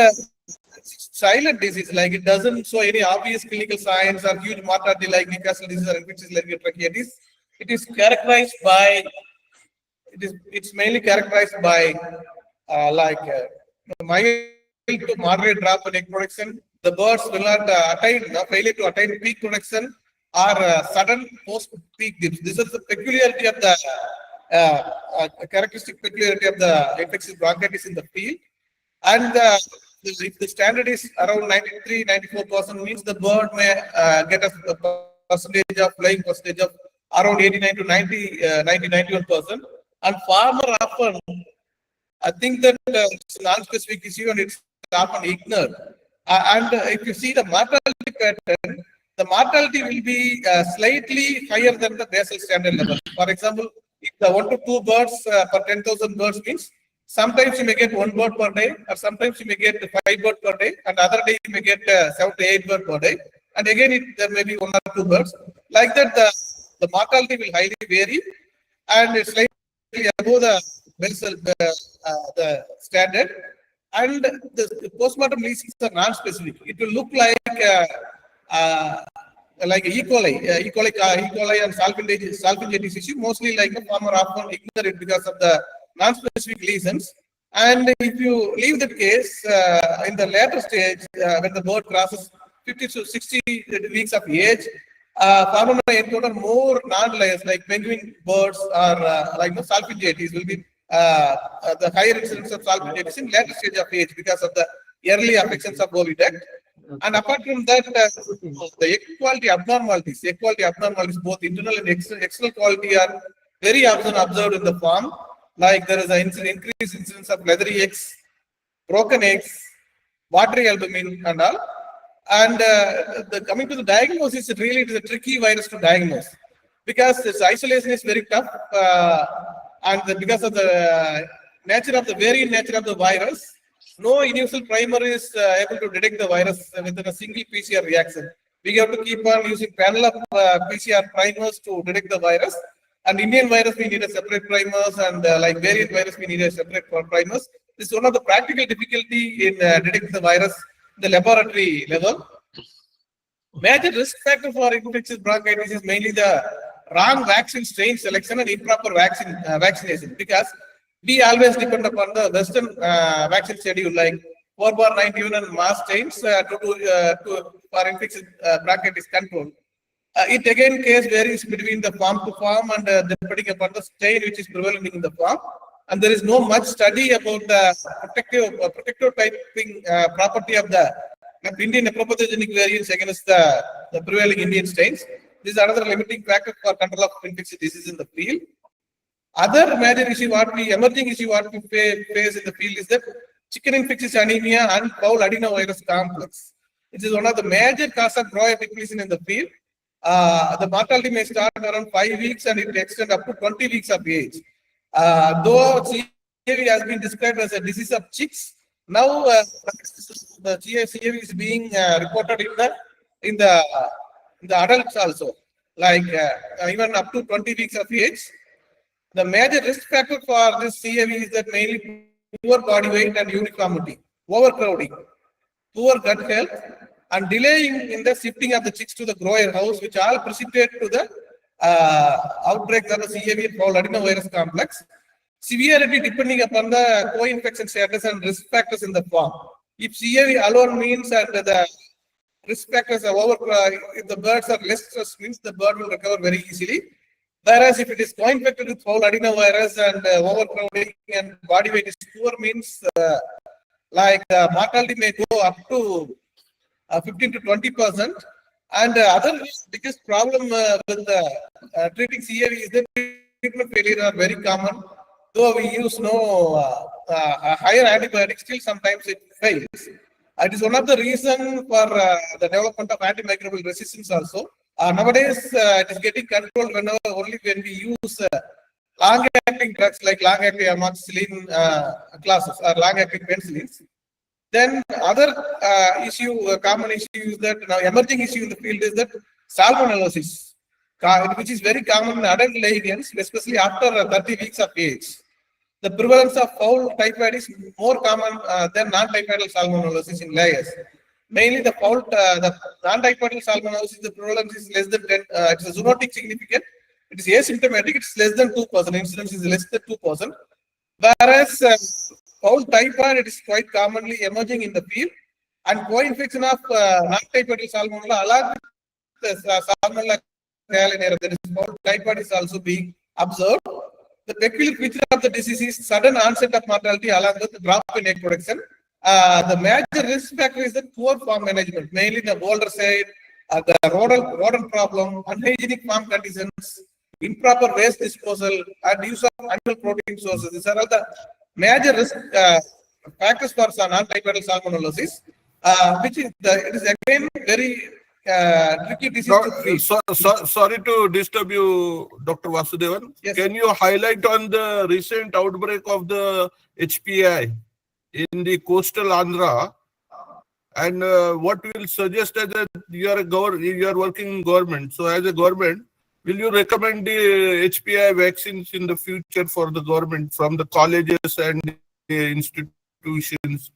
silent disease, like it doesn't show any obvious clinical signs or huge mortality like Newcastle disease or infectious laryngotracheitis. It is characterized by, it's mainly characterized by mild to moderate drop in egg production. The birds will not failure to attain peak production or sudden post-peak dips. This is the peculiarity of the characteristic peculiarity of the infectious bronchitis in the field. And if the standard is around 93-94%, means the bird may get a percentage of flying percentage of around 89 to 91%. And farmer often, I think that it's a non-specific issue and it's often ignored. And if you see the mortality pattern, the mortality will be slightly higher than the basal standard level. For example, if the 1 to 2 birds per 10,000 birds means, sometimes you may get 1 bird per day, or sometimes you may get 5 birds per day, and other day you may get 7 to 8 birds per day. And again, there may be 1 or 2 birds. Like that, the mortality will highly vary, and it's slightly above the basal the standard. And the postmortem lesions are non-specific. It will look like E. coli and salpingitis issue. Mostly like a farmer often ignore it because of the non-specific lesions. And if you leave the case in the later stage, when the bird crosses 50 to 60 weeks of age, farmer may encounter more non-layers like penguin birds or salpingitis will be the higher incidence of salpingitis in later stage of age because of the early affections of oviduct. And apart from that, the egg quality abnormalities, both internal and external quality are very often observed in the farm. Like there is an increased incidence of leathery eggs, broken eggs, watery albumin and all. And coming to the diagnosis, it is a tricky virus to diagnose because its isolation is very tough. And because of the variant nature of the virus, no universal primer is able to detect the virus within a single PCR reaction. We have to keep on using panel of PCR primers to detect the virus. And Indian virus, we need a separate primers, and like variant virus, we need a separate primers. This is one of the practical difficulty in detecting the virus at the laboratory level. Major risk factor for infectious bronchitis is mainly the wrong vaccine strain selection and improper vaccination, because we always depend upon the Western vaccine schedule, like 4/91 and mass change for infection bracket is controlled. It again case varies between the farm to farm and depending upon the strain which is prevalent in the farm. And there is no much study about the protective typing property of the Indian apropathogenic variants against the prevailing Indian strains. This is another limiting factor for control of infectious disease in the field. Other major issue, emerging issue what we face in the field is that chicken infectious anemia and fowl adenovirus complex. It is one of the major causes of broiler depletion in the field. The mortality may start around 5 weeks and it extends up to 20 weeks of age. Though CAV has been described as a disease of chicks, now the CAV is being reported in the adults also, like even up to 20 weeks of age. The major risk factor for this CAV is that mainly poor body weight and uniformity, overcrowding, poor gut health, and delaying in the shifting of the chicks to the grower house, which all precipitate to the outbreak of the CAV and fowl adenovirus complex. Severity depending upon the co-infection status and risk factors in the farm. If CAV alone means and the risk factors are if the birds are less stressed, means the bird will recover very easily. Whereas if it is co-infected with fowl adenovirus and overcrowding and body weight is poor, means mortality may go up to 15 to 20%. And other biggest problem with treating CAV is that treatment failure are very common. Though we use higher antibiotics, still sometimes it fails. It is one of the reasons for the development of antimicrobial resistance also. Nowadays, it is getting controlled only when we use long-acting drugs like long-acting amoxicillin classes or long-acting penicillins. Then other common issue is that now emerging issue in the field is that salmonellosis, which is very common in adult laying hens, especially after 30 weeks of age. The prevalence of fowl typhoid is more common than non-typhoidal salmonellosis in layers. Mainly the fowl, the non-typhoidal salmonellosis, the prevalence is less than 10. It's a zoonotic significant. It is asymptomatic. It's less than 2%. Incidence is less than 2%. Whereas fowl typhoid, it is quite commonly emerging in the field, and co-infection of non-typhoidal salmonella along with the salmonella calinera, that is fowl typhoid, is also being observed. The peculiar feature of the disease is sudden onset of mortality along with the drop in egg production. The major risk factor is the poor farm management, mainly the boulder side, the rodent problem, unhygienic farm conditions, improper waste disposal, and use of animal protein sources. These are all the major risk factors for non-typhoidal salmonellosis, which is it is again very tricky disease to treat. Sorry to disturb you, Dr. Vasudevan. Yes. Can you highlight on the recent outbreak of the HPI in the coastal Andhra, and what will suggest as you are working in government? So as a government, will you recommend the HPI vaccines in the future for the government from the colleges and the institutions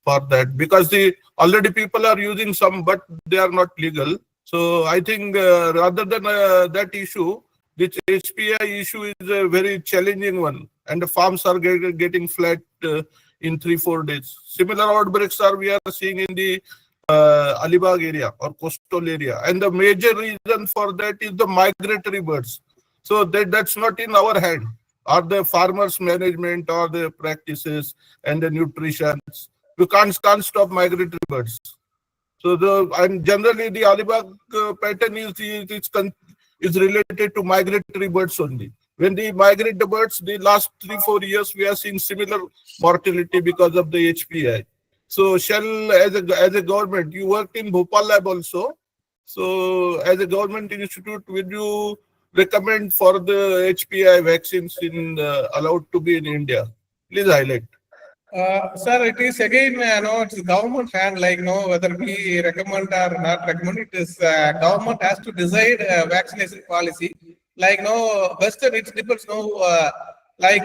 for that? Because already people are using some, but they are not legal. So I think rather than that issue, this HPI issue is a very challenging one, and the farms are getting flat in 3-4 days. Similar outbreaks we are seeing in the Alibag area or coastal area, and the major reason for that is the migratory birds. So that's not in our hand, or the farmers' management, or the practices and the nutrition. We can't stop migratory birds. So and generally the Alibag pattern is related to migratory birds only. When they migrate the birds, the last 3-4 years we are seeing similar mortality because of the HPI. So as a government, you worked in Bhopal lab also. So as a government institute, will you recommend for the HPI vaccines allowed to be in India? Please highlight. Sir, it is again, it's government hand, whether we recommend or not recommend. It is government has to decide vaccination policy. Western, it depends.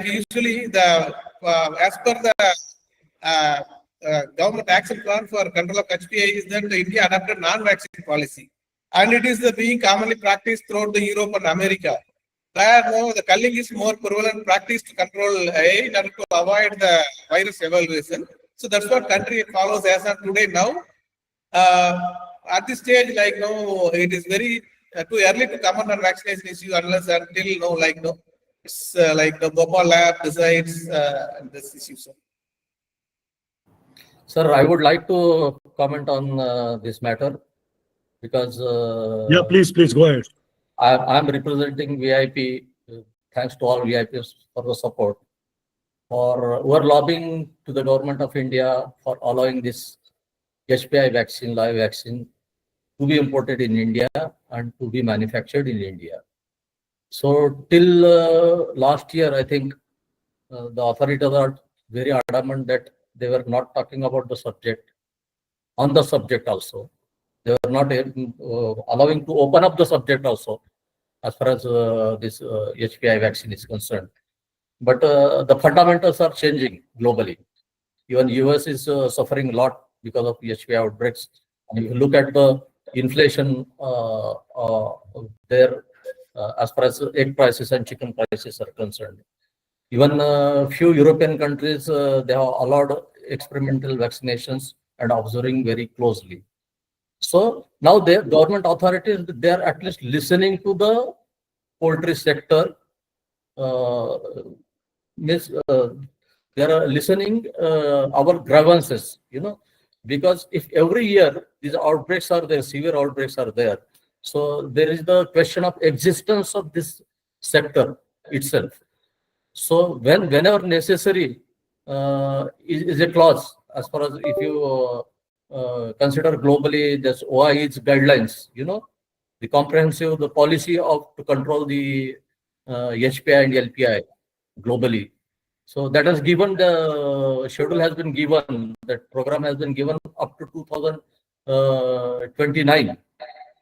Usually as per the government action plan for control of HPI is that India adopted non-vaccine policy, and it is being commonly practiced throughout the Europe and America. Where the culling is more prevalent practice to control in order to avoid the virus evaluation. So that's what country follows as of today now. At this stage, like no, it is very too early to comment on vaccination issue unless until no, like no, it's like the Bhopal lab decides this issue. So. Sir, I would like to comment on this matter because Yeah, please go ahead. I'm representing VIP. Thanks to all VIPs for the support. We're lobbying to the government of India for allowing this HPI vaccine, live vaccine, to be imported in India and to be manufactured in India. So till last year, I think the authorities are very adamant that they were not talking about the subject. On the subject also, they were not allowing to open up the subject also, as far as this HPI vaccine is concerned. But the fundamentals are changing globally. Even US is suffering a lot because of HPI outbreaks. And if you look at the inflation there, as far as egg prices and chicken prices are concerned. Even few European countries, they have allowed experimental vaccinations and observing very closely. So now the government authorities, they are at least listening to the poultry sector. They are listening our grievances, because if every year these outbreaks are there, severe outbreaks are there, so there is the question of existence of this sector itself. So whenever necessary is a clause, as far as if you consider globally, there's OIE's guidelines, the comprehensive, the policy to control the HPI and LPI globally. So that has given, the schedule has been given, that program has been given up to 2029.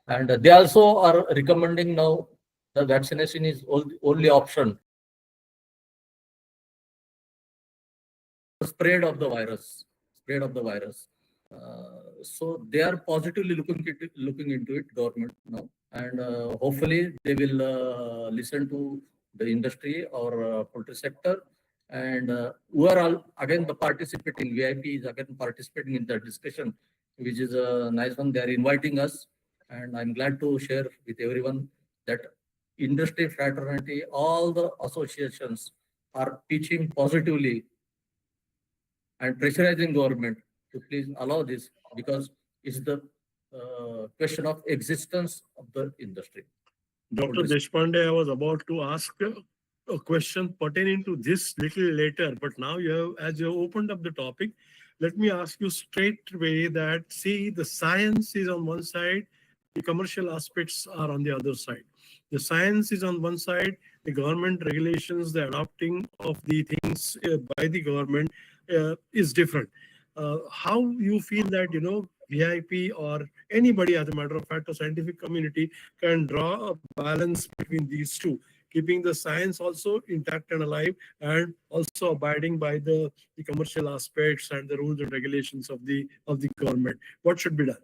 And they also are recommending now the vaccination is only option. Spread of the virus. So they are positively looking into it, government now, and hopefully they will listen to the industry or poultry sector, and who are all again the participating. VIP is again participating in the discussion, which is a nice one. They are inviting us, and I'm glad to share with everyone that industry fraternity, all the associations are pitching positively and pressurizing government to please allow this, because it's the question of existence of the industry. Dr. Deshpande, I was about to ask a question pertaining to this little later, but now as you opened up the topic, let me ask you straight away that, see, the science is on one side, the commercial aspects are on the other side. The science is on one side, the government regulations, the adopting of the things by the government is different. How you feel that, VIP or anybody, as a matter of fact, a scientific community can draw a balance between these two, keeping the science also intact and alive, and also abiding by the commercial aspects and the rules and regulations of the government? What should be done?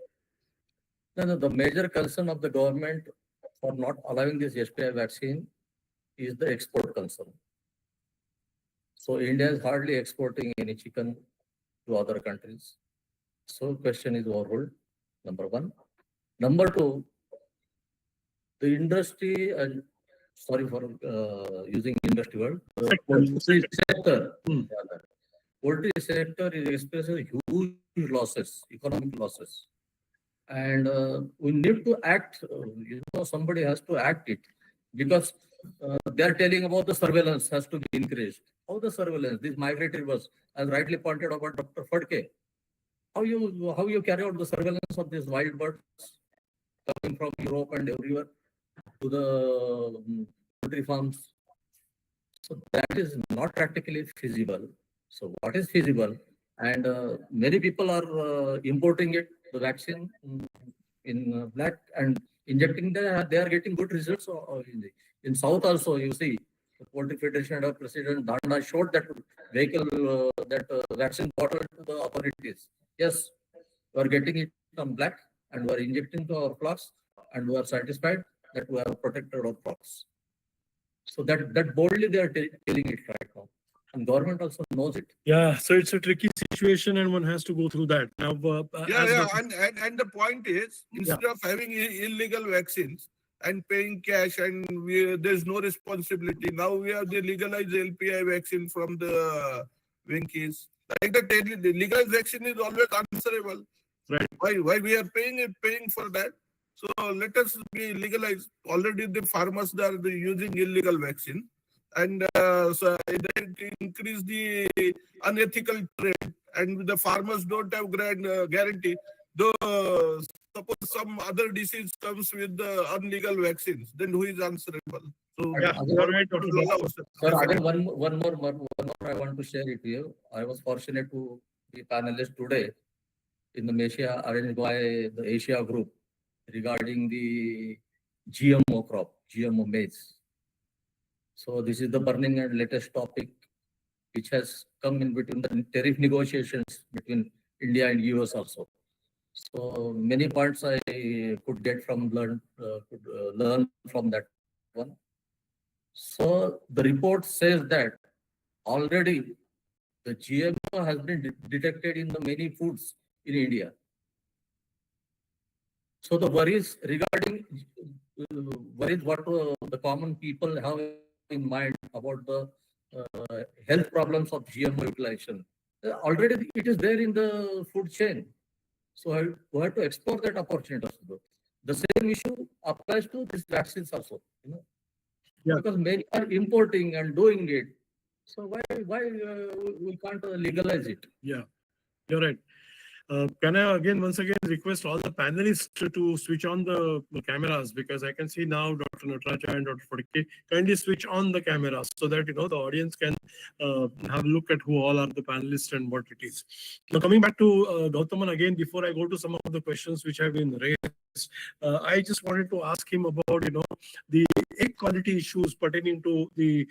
No, the major concern of the government for not allowing this HPI vaccine is the export concern. So India is hardly exporting any chicken to other countries. So question is overruled, number one. Number two, the industry, and sorry for using industry word, the poultry sector. Poultry sector is experiencing huge losses, economic losses. And we need to act, somebody has to act it, because they are telling about the surveillance has to be increased. How the surveillance, these migratory birds, as rightly pointed out by Dr. Phadke, how you carry out the surveillance of these wild birds coming from Europe and everywhere to the poultry farms? So that is not practically feasible. So what is feasible? And many people are importing it, the vaccine in black and injecting them. They are getting good results. In South also, you see, the Poultry Federation and President Danda showed that vehicle, that vaccine bottle to the authorities. Yes, we are getting it on black and we are injecting to our flocks, and we are satisfied that we have protected our flocks. So that boldly they are telling it right now. And government also knows it. Yeah, so it's a tricky situation and one has to go through that. Now, And the point is, instead of having illegal vaccines and paying cash and there's no responsibility, now we have the legalized LPI vaccine from the Winkies. Like the legalized vaccine is always answerable. Right. Why we are paying for that? So let us be legalized. Already the farmers are using illegal vaccine. And so they increase the unethical trade, and the farmers don't have guarantee. Though suppose some other disease comes with the illegal vaccines, then who is answerable? So yeah, you're right, Dr. Sir, again, one more I want to share it with you. I was fortunate to be panelist today in the Asia arranged by the Asia Group regarding the GMO crop, GMO maize. So this is the burning and latest topic which has come in between the tariff negotiations between India and US also. So many points I could learn from that one. So the report says that already the GMO has been detected in the many foods in India. So the worries regarding what the common people have in mind about the health problems of GMO utilization. Already it is there in the food chain. So we have to explore that opportunity also. The same issue applies to these vaccines also. Yeah. Because many are importing and doing it. So why we can't legalize it? Yeah, you're right. Can I once again request all the panelists to switch on the cameras, because I can see now Dr. Nataraja and Dr. Phadke. Kindly switch on the cameras so that the audience can have a look at who all are the panelists and what it is. Now coming back to Gowthaman again, before I go to some of the questions which have been raised, I just wanted to ask him about the egg quality issues pertaining to the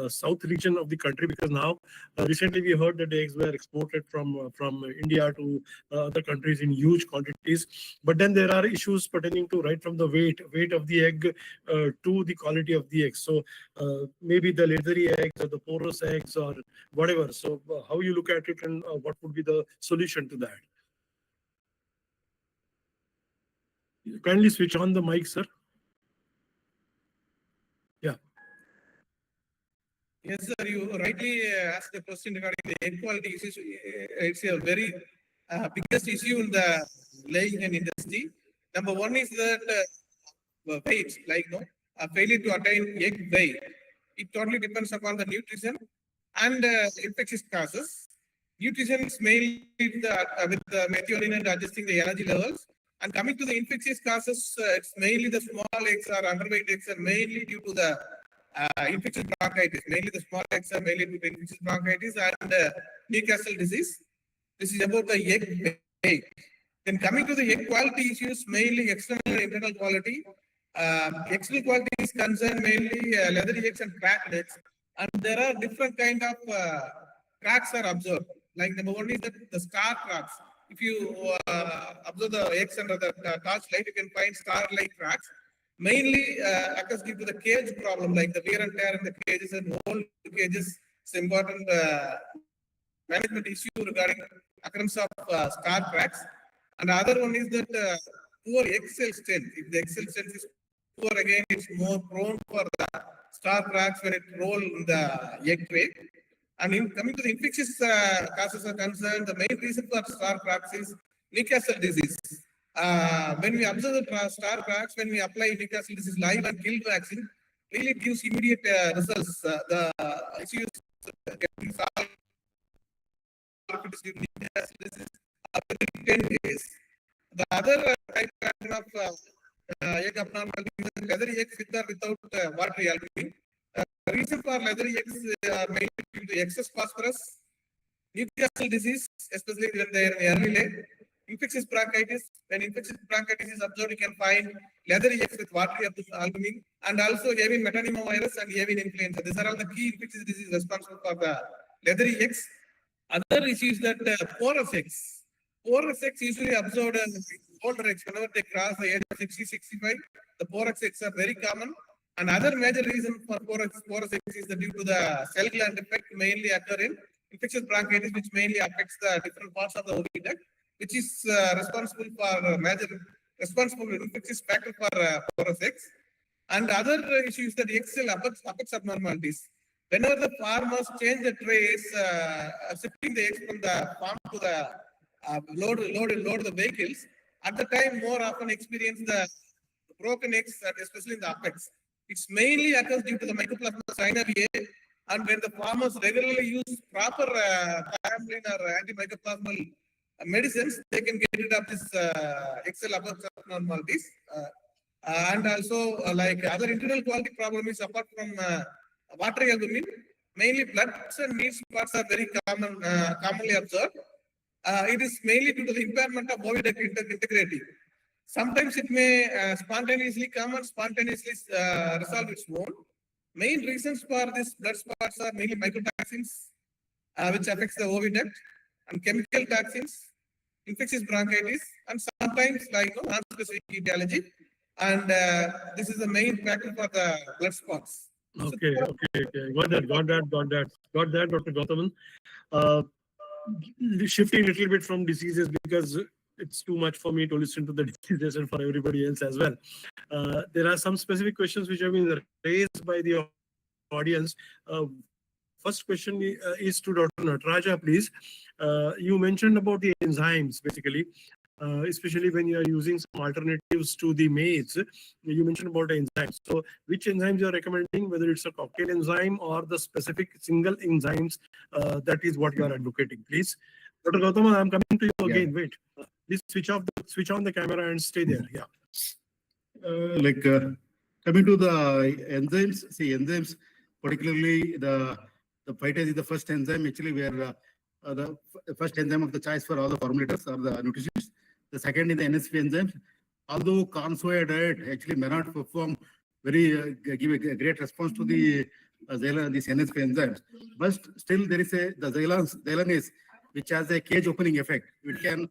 south region of the country, because now recently we heard that the eggs were exported from India to other countries in huge quantities, but then there are issues pertaining to right from the weight of the egg to the quality of the egg. So maybe the leathery eggs or the porous eggs or whatever. So how you look at it, and what would be the solution to that? Kindly switch on the mic, sir. Yeah. Yes, sir. You rightly asked the question regarding the egg quality issues. It's a very biggest issue in the laying hen industry. Number one is that weight, failure to attain egg weight. It totally depends upon the nutrition and infectious causes. Nutrition is mainly with the methionine and adjusting the energy levels. And coming to the infectious causes, it's mainly the small eggs or underweight eggs are mainly due to the infectious bronchitis. Mainly the small eggs are mainly due to infectious bronchitis and Newcastle disease. This is about the egg weight. Then coming to the egg quality issues, mainly external and internal quality. External quality is concerned mainly leathery eggs and cracked eggs. And there are different kind of cracks are observed. Like number one is the star cracks. If you observe the eggs under the torchlight, you can find star-like cracks. Mainly occurs due to the cage problem, like the wear and tear in the cages and old cages. It's important management issue regarding occurrence of star cracks. And the other one is that poor egg cell strength. If the egg cell strength is poor, again, it's more prone for the star cracks when it rolls in the egg tray. And coming to the infectious causes are concerned, the main reason for star cracks is Newcastle disease. When we observe the star cracks, when we apply Newcastle disease live and kill vaccine, really it gives immediate results. The issues getting solved due to Newcastle disease within 10 days. The other type of egg abnormality is leathery eggs with or without watery albumin. The reason for leathery eggs mainly due to excess phosphorus, Newcastle disease, especially when they are early late, infectious bronchitis. When infectious bronchitis is observed, you can find leathery eggs with watery albumin, and also avian metapneumovirus and avian influenza. These are all the key infectious diseases responsible for the leathery eggs. Other issues that porous eggs. Porous eggs usually observed as older eggs. Whenever they cross the age of 60, 65, the porous eggs are very common. Another major reason for porous eggs is that due to the cell gland defect mainly occur in infectious bronchitis, which mainly affects the different parts of the oviduct, which is responsible for responsible infectious factor for porous eggs. And other issue is that the egg cell apex abnormalities. Whenever the farmers change the trays, shifting the eggs from the farm to the load the vehicles, at the time more often experience the broken eggs, especially in the apex. It's mainly occurs due to the Mycoplasma synoviae, and when the farmers regularly use proper thiamine or antimycoplasmal medicines, they can get rid of this egg cell abnormalities. And also, like other internal quality problem is apart from watery albumin, mainly bloods and meat spots are very commonly observed. It is mainly due to the impairment of oviduct integrity. Sometimes it may spontaneously come and spontaneously resolve its own. Main reasons for these blood spots are mainly mycotoxins, which affects the oviduct, and chemical toxins, infectious bronchitis, and sometimes like non-specific etiology. And this is the main factor for the blood spots. Okay. Got that, Dr. Gowthaman. Shifting a little bit from diseases, because it's too much for me to listen to the diseases and for everybody else as well. There are some specific questions which have been raised by the audience. First question is to Dr. Nataraja, please. You mentioned about the enzymes, basically, especially when you are using some alternatives to the maize. You mentioned about the enzymes. So which enzymes you are recommending, whether it's a cocktail enzyme or the specific single enzymes, that is what you are advocating, please. Dr. Gowthaman, I'm coming to you again. Wait, please switch on the camera and stay there. Yeah. Coming to the enzymes, see enzymes, particularly the phytase is the first enzyme actually where the first enzyme of the choice for all the formulators or the nutritionists. The second is the NSP enzymes. Although corn soya diet actually may not perform give a great response to the these NSP enzymes, but still there is the xylanase, which has a cage opening effect. It can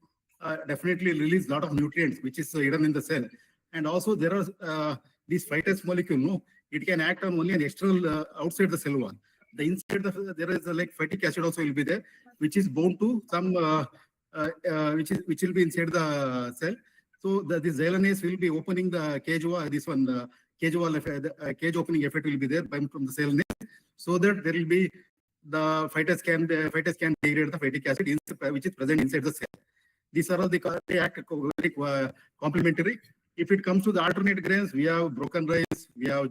definitely release a lot of nutrients, which is hidden in the cell. And also there are these phytase molecule, it can act on only an external outside the cell wall. The inside there is like phytic acid also will be there, which is bound to some which will be inside the cell. So this xylanase will be opening the cage wall. This one cage wall effect, cage opening effect will be there from the cell nase, so that there will be the phytase can degrade the phytic acid which is present inside the cell. These are all they act very complementary. If it comes to the alternate grains, we have broken rice, we have,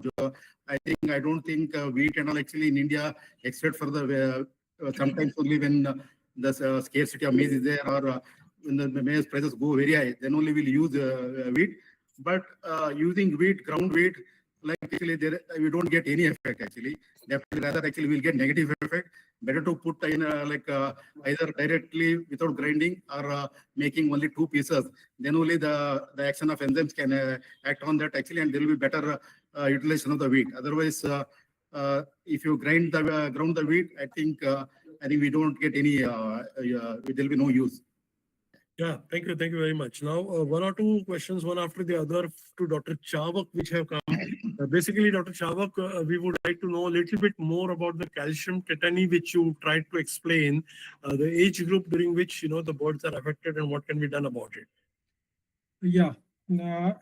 I don't think wheat and all actually in India, except for the sometimes only when the scarcity of maize is there or when the maize prices go very high, then only we'll use wheat. But using wheat, ground wheat, like actually there we don't get any effect actually. Definitely, rather actually we'll get negative effect. Better to put in either directly without grinding or making only 2 pieces. Then only the action of enzymes can act on that actually, and there will be better utilization of the wheat. Otherwise, if you ground the wheat, I think we don't get any. There will be no use. Yeah, thank you very much. Now, 1 or 2 questions, one after the other, to Dr. Chawak, which have come. Basically, Dr. Chawak, we would like to know a little bit more about the calcium tetany, which you tried to explain, the age group during which the birds are affected and what can be done about it. Yeah,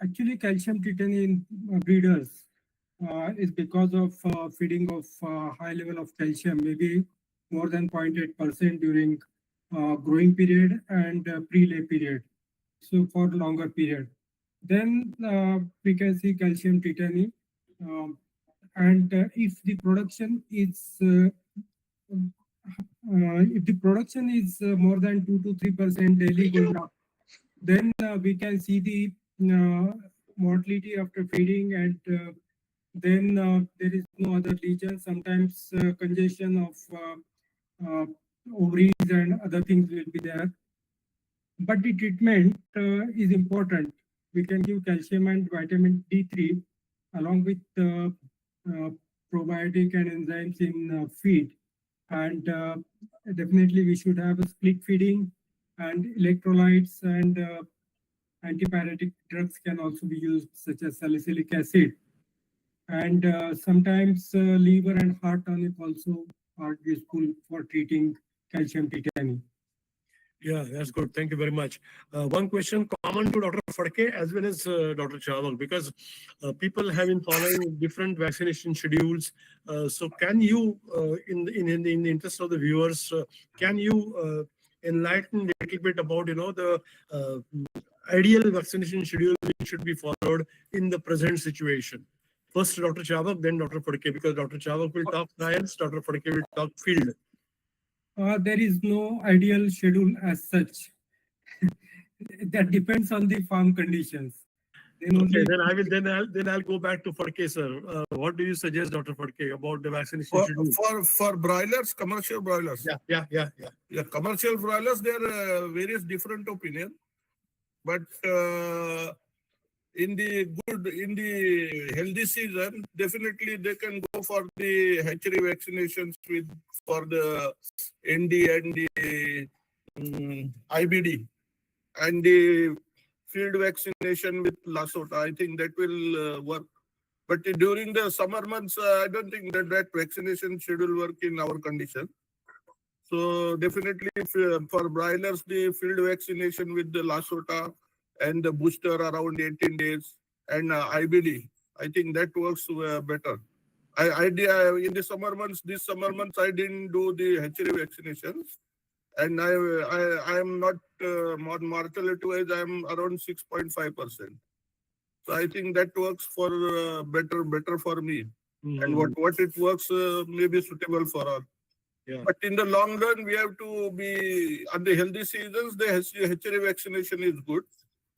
actually, calcium tetany in breeders is because of feeding of high level of calcium, maybe more than 0.8% during growing period and pre-lay period, so for longer period. Then we can see calcium tetany, and if the production is more than 2 to 3% daily going up, then we can see the mortality after feeding, and then there is no other lesion. Sometimes congestion of ovaries and other things will be there. But the treatment is important. We can give calcium and vitamin D3 along with probiotic and enzymes in feed. And definitely we should have a split feeding, and electrolytes and antipyretic drugs can also be used, such as salicylic acid. And sometimes liver and heart tonic also are useful for treating calcium tetany. Yeah, that's good. Thank you very much. One question common to Dr. Phadke as well as Dr. Chawak, because people have been following different vaccination schedules. So can you, in the interest of the viewers, can you enlighten a little bit about, the ideal vaccination schedule which should be followed in the present situation? First, Dr. Chawak, then Dr. Phadke, because Dr. Chawak will talk science, Dr. Phadke will talk field. There is no ideal schedule as such. That depends on the farm conditions. Okay, then I'll go back to Phadke, sir. What do you suggest, Dr. Phadke, about the vaccination schedule? For broilers, commercial broilers. Yeah. Commercial broilers, there are various different opinions, but in the healthy season, definitely they can go for the hatchery vaccinations for the ND and the IBD, and the field vaccination with Lasota. I think that will work. But during the summer months, I don't think that vaccination schedule work in our condition. So definitely for broilers, the field vaccination with the Lasota and the booster around 18 days and IBD, I think that works better. In the summer months, I didn't do the hatchery vaccinations, and I am not mortality wise, I am around 6.5%. So I think that works for better for me. And what it works may be suitable for all. Yeah. But in the long run, we have to be on the healthy seasons. The hatchery vaccination is good,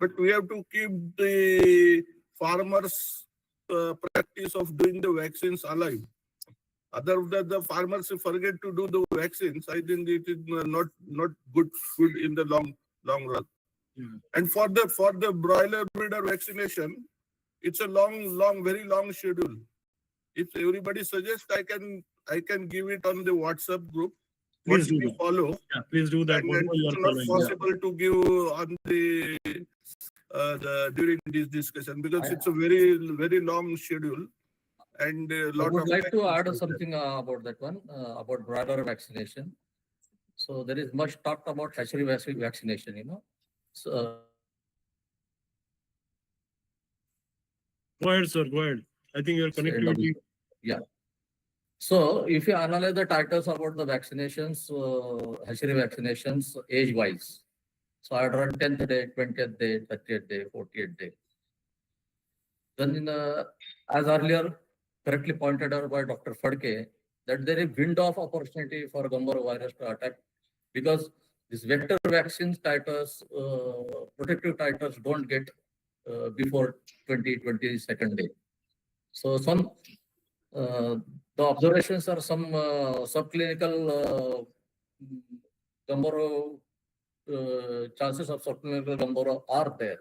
but we have to keep the farmers' practice of doing the vaccines alive. Other than the farmers forget to do the vaccines, I think it is not good in the long run. Yeah. And for the broiler breeder vaccination, it's a very long schedule. If everybody suggests, I can give it on the WhatsApp group. Please do we that. follow. Yeah, please do that. And Whatever you it's are not following. possible to give on the during this discussion because it's a very long schedule and a I lot would of like to add factors. something about that one, about broiler vaccination. So there is much talked about hatchery vaccination, So Go ahead, sir. Go ahead. I think your connectivity. Yeah. So if you analyze the titles about the vaccinations, hatchery vaccinations age-wise, so I'd run 10th day, 20th day, 30th day, 40th day. Then as earlier correctly pointed out by Dr. Phadke, that there is window of opportunity for Gumboro virus to attack because these vector vaccines titers, protective titers don't get before 22nd day. So some the observations are some subclinical Gumboro chances of subclinical Gumboro are there.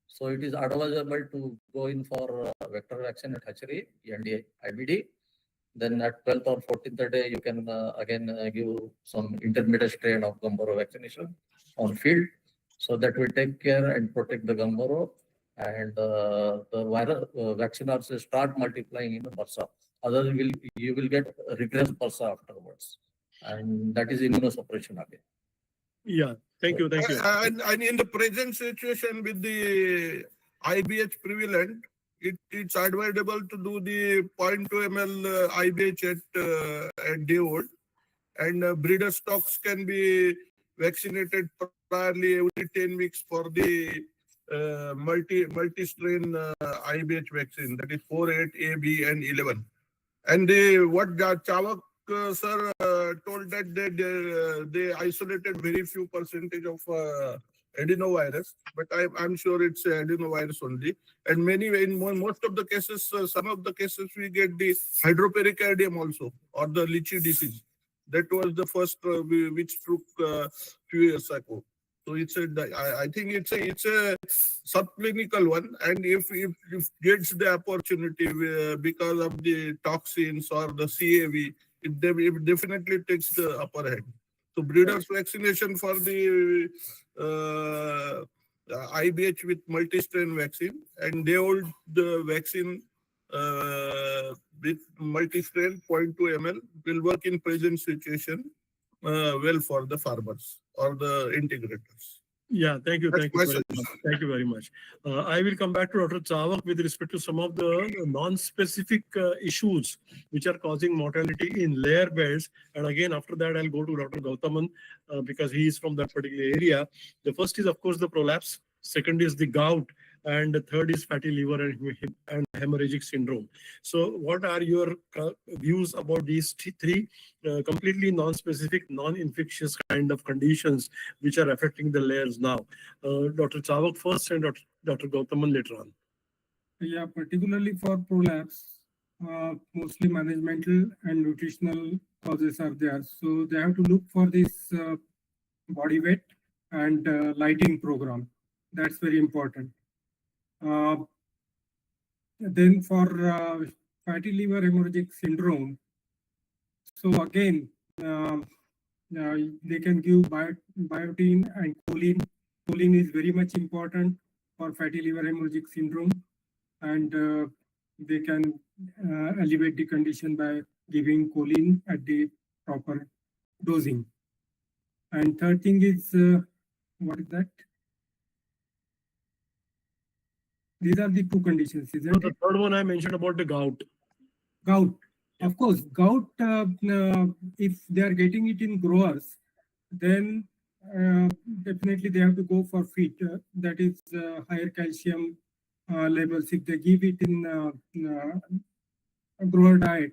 So it is advisable to go in for vector vaccine at hatchery, END, IBD. Then at 12th or 14th day, you can again give some intermediate strain of Gumboro vaccination on field. So that will take care and protect the Gumboro, and the virus vacciners start multiplying in the bursa. Otherwise, you will get regress bursa afterwards, and that is immunosuppression again. Yeah. Thank you. And in the present situation with the IBH prevalent, it's advisable to do the 0.2 ml IBH at day old, and breeder stocks can be vaccinated priorly every 10 weeks for the multi-strain IBH vaccine, that is 4, 8, A, B, and 11. And what Chawak sir told that they isolated very few percentage of adenovirus, but I'm sure it's adenovirus only. And most of the cases, some of the cases we get the hydropericardium also, or the lychee disease. That was the first which took few years ago. So I think it's a subclinical one, and if gets the opportunity because of the toxins or the CAV, it definitely takes the upper hand. So breeders vaccination for the IBH with multi-strain vaccine, and they hold the vaccine with multi-strain 0.2 ml will work in present situation well for the farmers or the integrators. Yeah, thank you. That's Thank you my very much. Thank you very much. I will come back to Dr. Chawak with respect to some of the non-specific issues which are causing mortality in layer beds. And again, after that, I'll go to Dr. Gowthaman because he is from that particular area. The first is, of course, the prolapse. Second is the gout. And the third is fatty liver and hemorrhagic syndrome. So what are your views about these three completely non-specific, non-infectious kind of conditions which are affecting the layers now? Dr. Chawak first and Dr. Gowthaman later on. Yeah, particularly for prolapse, mostly managemental and nutritional causes are there. So they have to look for this body weight and lighting program. That's very important. Then for fatty liver hemorrhagic syndrome, so again, they can give biotin and choline. Choline is very much important for fatty liver hemorrhagic syndrome, and they can alleviate the condition by giving choline at the proper dosing. And third thing is, what is that? These are the two conditions, isn't it? The third one I mentioned about the gout. Gout. Of course, gout, if they are getting it in growers, then definitely they have to go for feed. That is higher calcium levels. If they give it in a grower diet,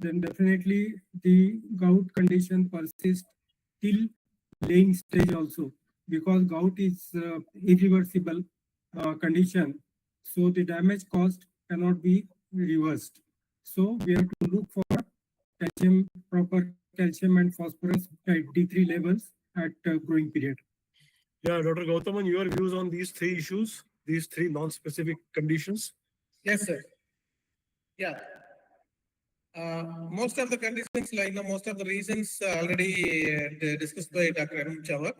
then definitely the gout condition persists till laying stage also, because gout is irreversible condition. So the damage caused cannot be reversed. So we have to look for calcium, proper calcium and phosphorus at D3 levels at growing period. Yeah, Dr. Gowthaman, your views on these three issues, these three non-specific conditions? Yes, sir. Yeah. Most of the conditions, like most of the reasons already discussed by Dr. Anil Chawak.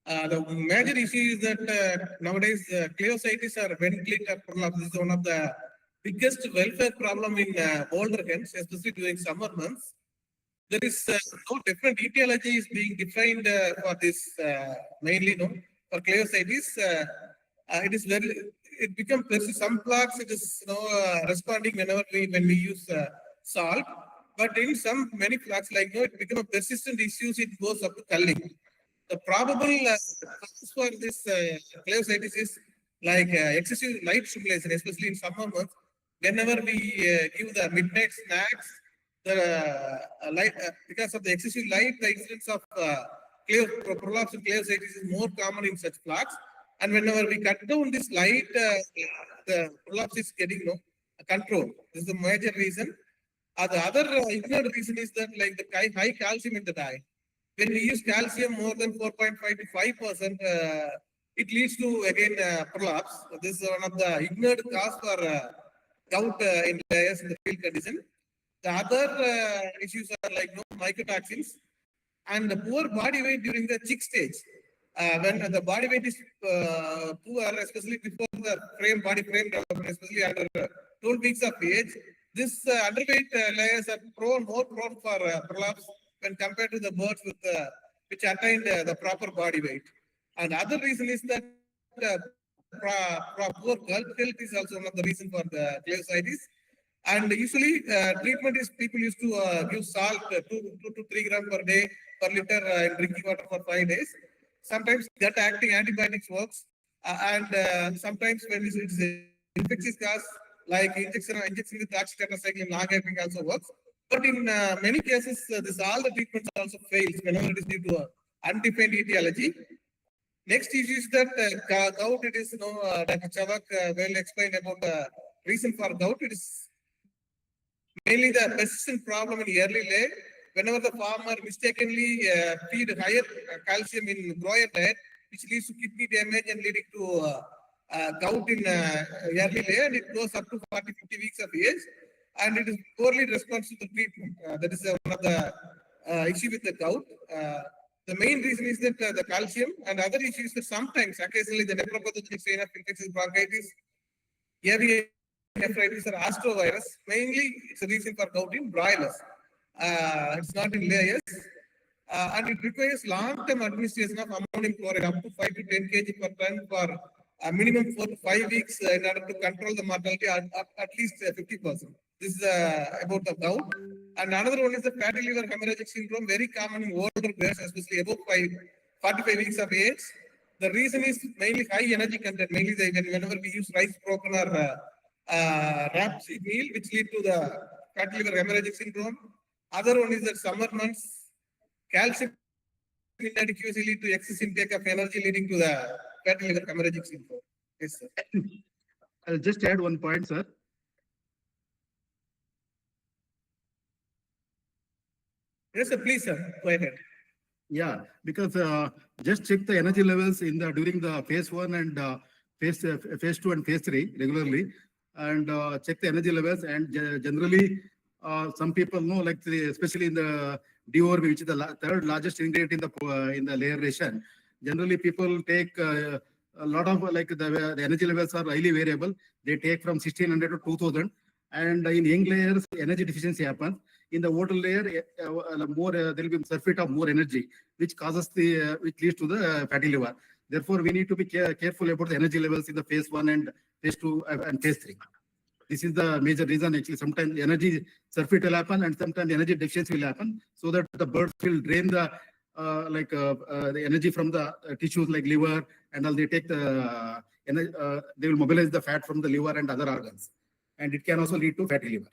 The major issue is that nowadays cleositis or ventilator prolapse is one of the biggest welfare problem in older hens, especially during summer months. There is no different etiology is being defined for this mainly for cleositis. It is it becomes some plaques. It is responding when we use salt, but in many plaques like it becomes a persistent issue. It goes up to culling. The probable cause for this cleositis is like excessive light stimulation, especially in summer months. Whenever we give the midnight snacks, the light because of the excessive light, the incidence of prolapse and cleositis is more common in such plaques. And whenever we cut down this light, the prolapse is getting control. This is the major reason. The other ignored reason is that like the high calcium in the diet. When we use calcium more than 4.5 to 5%, it leads to again prolapse. This is one of the ignored cause for gout in layers in the field condition. The other issues are like mycotoxins and the poor body weight during the chick stage. When the body weight is poor, especially before the body frame development, especially under 12 weeks of age, this underweight layers are more prone for prolapse when compared to the birds with which attained the proper body weight. And other reason is that poor gut health is also one of the reasons for the cleositis. And usually treatment is people used to give salt 2 to 3 grams per day per liter in drinking water for 5 days. Sometimes gut acting antibiotics works, and sometimes when it is infectious cause like injection with oxytetracycline long-acting also works. But in many cases, all the treatments also fails whenever it is due to undefined etiology. Next issue is that gout. It is Dr. Chawak well explained about the reason for gout. It is mainly the persistent problem in early lay. Whenever the farmer mistakenly feed higher calcium in grower diet, which leads to kidney damage and leading to gout in early lay, and it goes up to 40-50 weeks of age, and it is poorly responds to the treatment. That is one of the issue with the gout. The main reason is that the calcium, and other issues that sometimes, occasionally, the nephropathogenic strain of infectious bronchitis, avian nephritis or astrovirus. Mainly, it's a reason for gout in broilers. It's not in layers. And it requires long-term administration of ammonium chloride up to 5 to 10 kg per ton for a minimum 4 to 5 weeks in order to control the mortality at least 50%. This is about the gout. And another one is the fatty liver hemorrhagic syndrome, very common in older bears, especially above 45 weeks of age. The reason is mainly high energy content, mainly whenever we use rice broken or wrapped meal, which lead to the fatty liver hemorrhagic syndrome. Other one is that summer months, calcium inadequacy lead to excess intake of energy, leading to the fatty liver hemorrhagic syndrome. Yes, sir. I'll just add one point, sir. Yes, sir. Please, sir. Go ahead. Yeah, because just check the energy levels in the during the phase 1 and phase 2 and phase 3 regularly, and check the energy levels. And generally, some people know, like especially in the DOR, which is the third largest ingredient in the layer ration. Generally, people take a lot of the energy levels are highly variable. They take from 1600 to 2000. And in young layers, energy deficiency happens. In the water layer, more there will be surfeit of more energy, which causes which leads to the fatty liver. Therefore, we need to be careful about the energy levels in the phase 1 and phase 2 and phase 3. This is the major reason. Actually, sometimes energy surfeit will happen, and sometimes energy deficiency will happen, so that the birds will drain the energy from the tissues like liver, and all. They take the they will mobilize the fat from the liver and other organs. And it can also lead to fatty liver.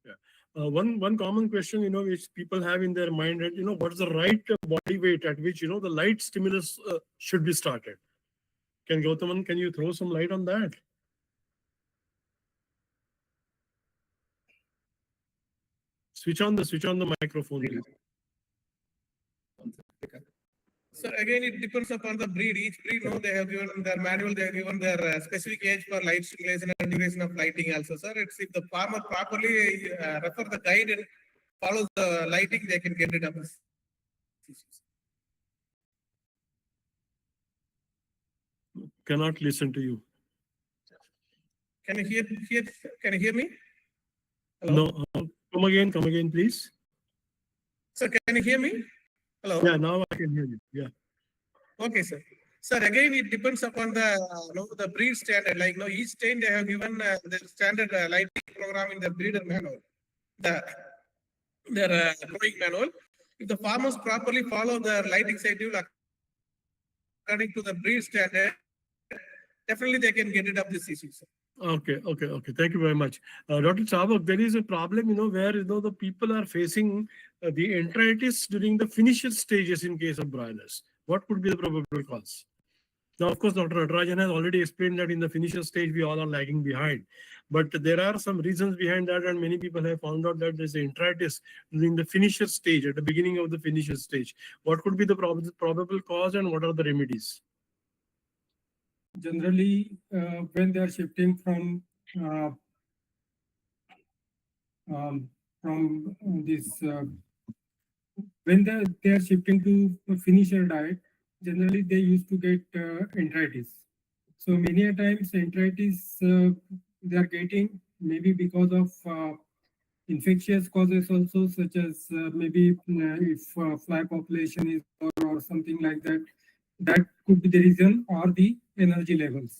Yeah. One common question, which people have in their mind, that, what is the right body weight at which, the light stimulus should be started? Gowthaman, can you throw some light on that? Switch on the microphone, please. So again, it depends upon the breed. Each breed, they have given their manual, they have given their specific age for light stimulation and duration of lighting also, sir. It's if the farmer properly refer the guide and follows the lighting, they can get rid of this. Cannot listen to you. Can you hear me? Hello? No, come again, please. Sir, can you hear me? Hello? Yeah, now I can hear you. Yeah. Okay, sir. Sir, again, it depends upon the breed standard. Like, each strain they have given their standard lighting program in the breeder manual, their growing manual. If the farmers properly follow their lighting schedule according to the breed standard, definitely they can get rid of this issue, sir. Okay. Thank you very much. Dr. Chawak, there is a problem, where, the people are facing the enteritis during the finisher stages in case of broilers. What could be the probable cause? Now, of course, Dr. Nataraja has already explained that in the finisher stage, we all are lagging behind. But there are some reasons behind that, and many people have found out that there's enteritis during the finisher stage, at the beginning of the finisher stage. What could be the probable cause, and what are the remedies? Generally, when they are shifting from this, when they are shifting to a finisher diet, generally they used to get enteritis. So many a times enteritis they are getting maybe because of infectious causes also, such as maybe if fly population is or something like that. That could be the reason, or the energy levels.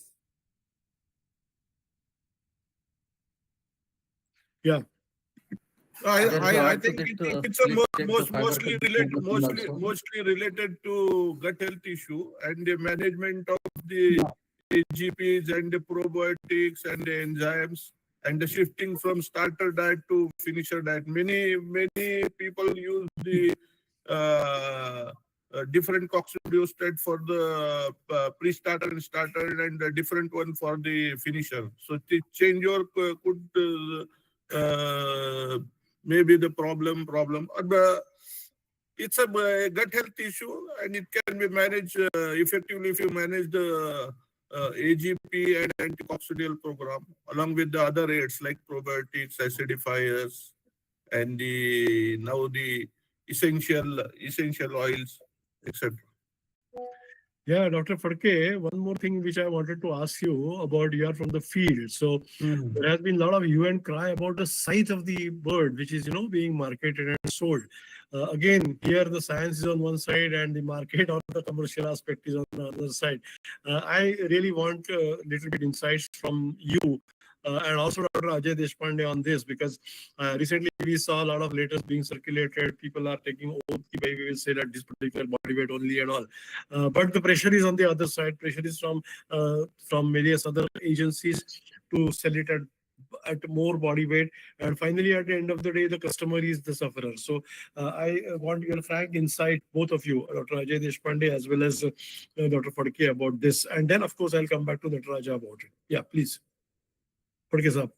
Yeah. I think it's mostly related to gut health issue and the management of the AGPs and the probiotics and the enzymes and the shifting from starter diet to finisher diet. Many people use the different coccidiostat for the pre-starter and starter, and a different one for the finisher. So the changeover could maybe the problem. It's a gut health issue, and it can be managed effectively if you manage the AGP and anticoccidial program along with the other aids like probiotics, acidifiers, and the essential oils, etc. Yeah, Dr. Phadke, one more thing which I wanted to ask you about, you are from the field. So there has been a lot of hue and cry about the size of the bird, which is, being marketed and sold. Again, here the science is on one side and the market or the commercial aspect is on the other side. I really want a little bit insights from you and also Dr. Ajay Deshpande on this, because recently we saw a lot of letters being circulated. People are taking oath, we will say that this particular body weight only and all. But the pressure is on the other side. Pressure is from various other agencies to sell it at more body weight, and finally at the end of the day the customer is the sufferer. So I want your frank insight, both of you, Dr. Ajay Deshpande as well as Dr. Phadke, about this, and then of course I'll come back to Nataraja about it. Yeah, please. Phadke sir.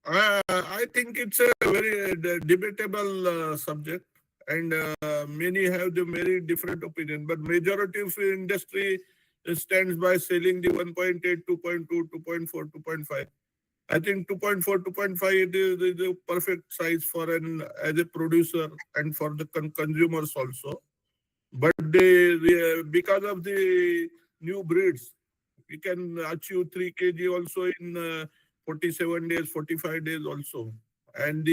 I think it's a very debatable subject, and many have the very different opinion, but majority of industry stands by selling the 1.8, 2.2, 2.4, 2.5. I think 2.4, 2.5 is the perfect size for as a producer and for the consumers also. But because of the new breeds, we can achieve 3 kg also in 47 days, 45 days also. And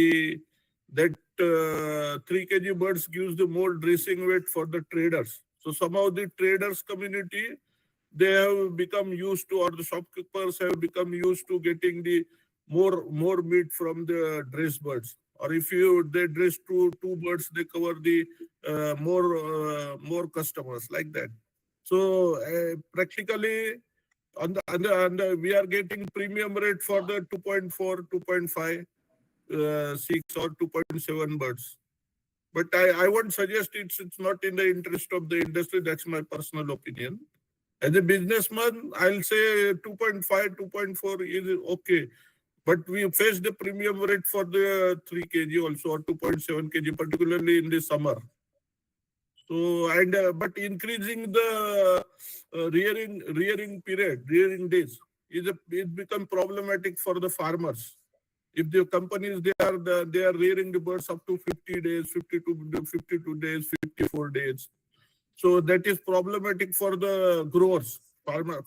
that 3 kg birds gives the more dressing weight for the traders. So somehow the traders community, they have become used to, or the shopkeepers have become used to getting the more meat from the dress birds. Or if they dress two birds, they cover the more customers like that. So practically we are getting premium rate for the 2.4, 2.5, 6 or 2.7 birds. But I won't suggest it's not in the interest of the industry. That's my personal opinion. As a businessman, I'll say 2.5, 2.4 is okay. But we face the premium rate for the 3 kg also, or 2.7 kg, particularly in the summer. So, but increasing the rearing period, rearing days, it become problematic for the farmers. If the companies, they are rearing the birds up to 50 days, 52 days, 54 days. So that is problematic for the growers, farmers,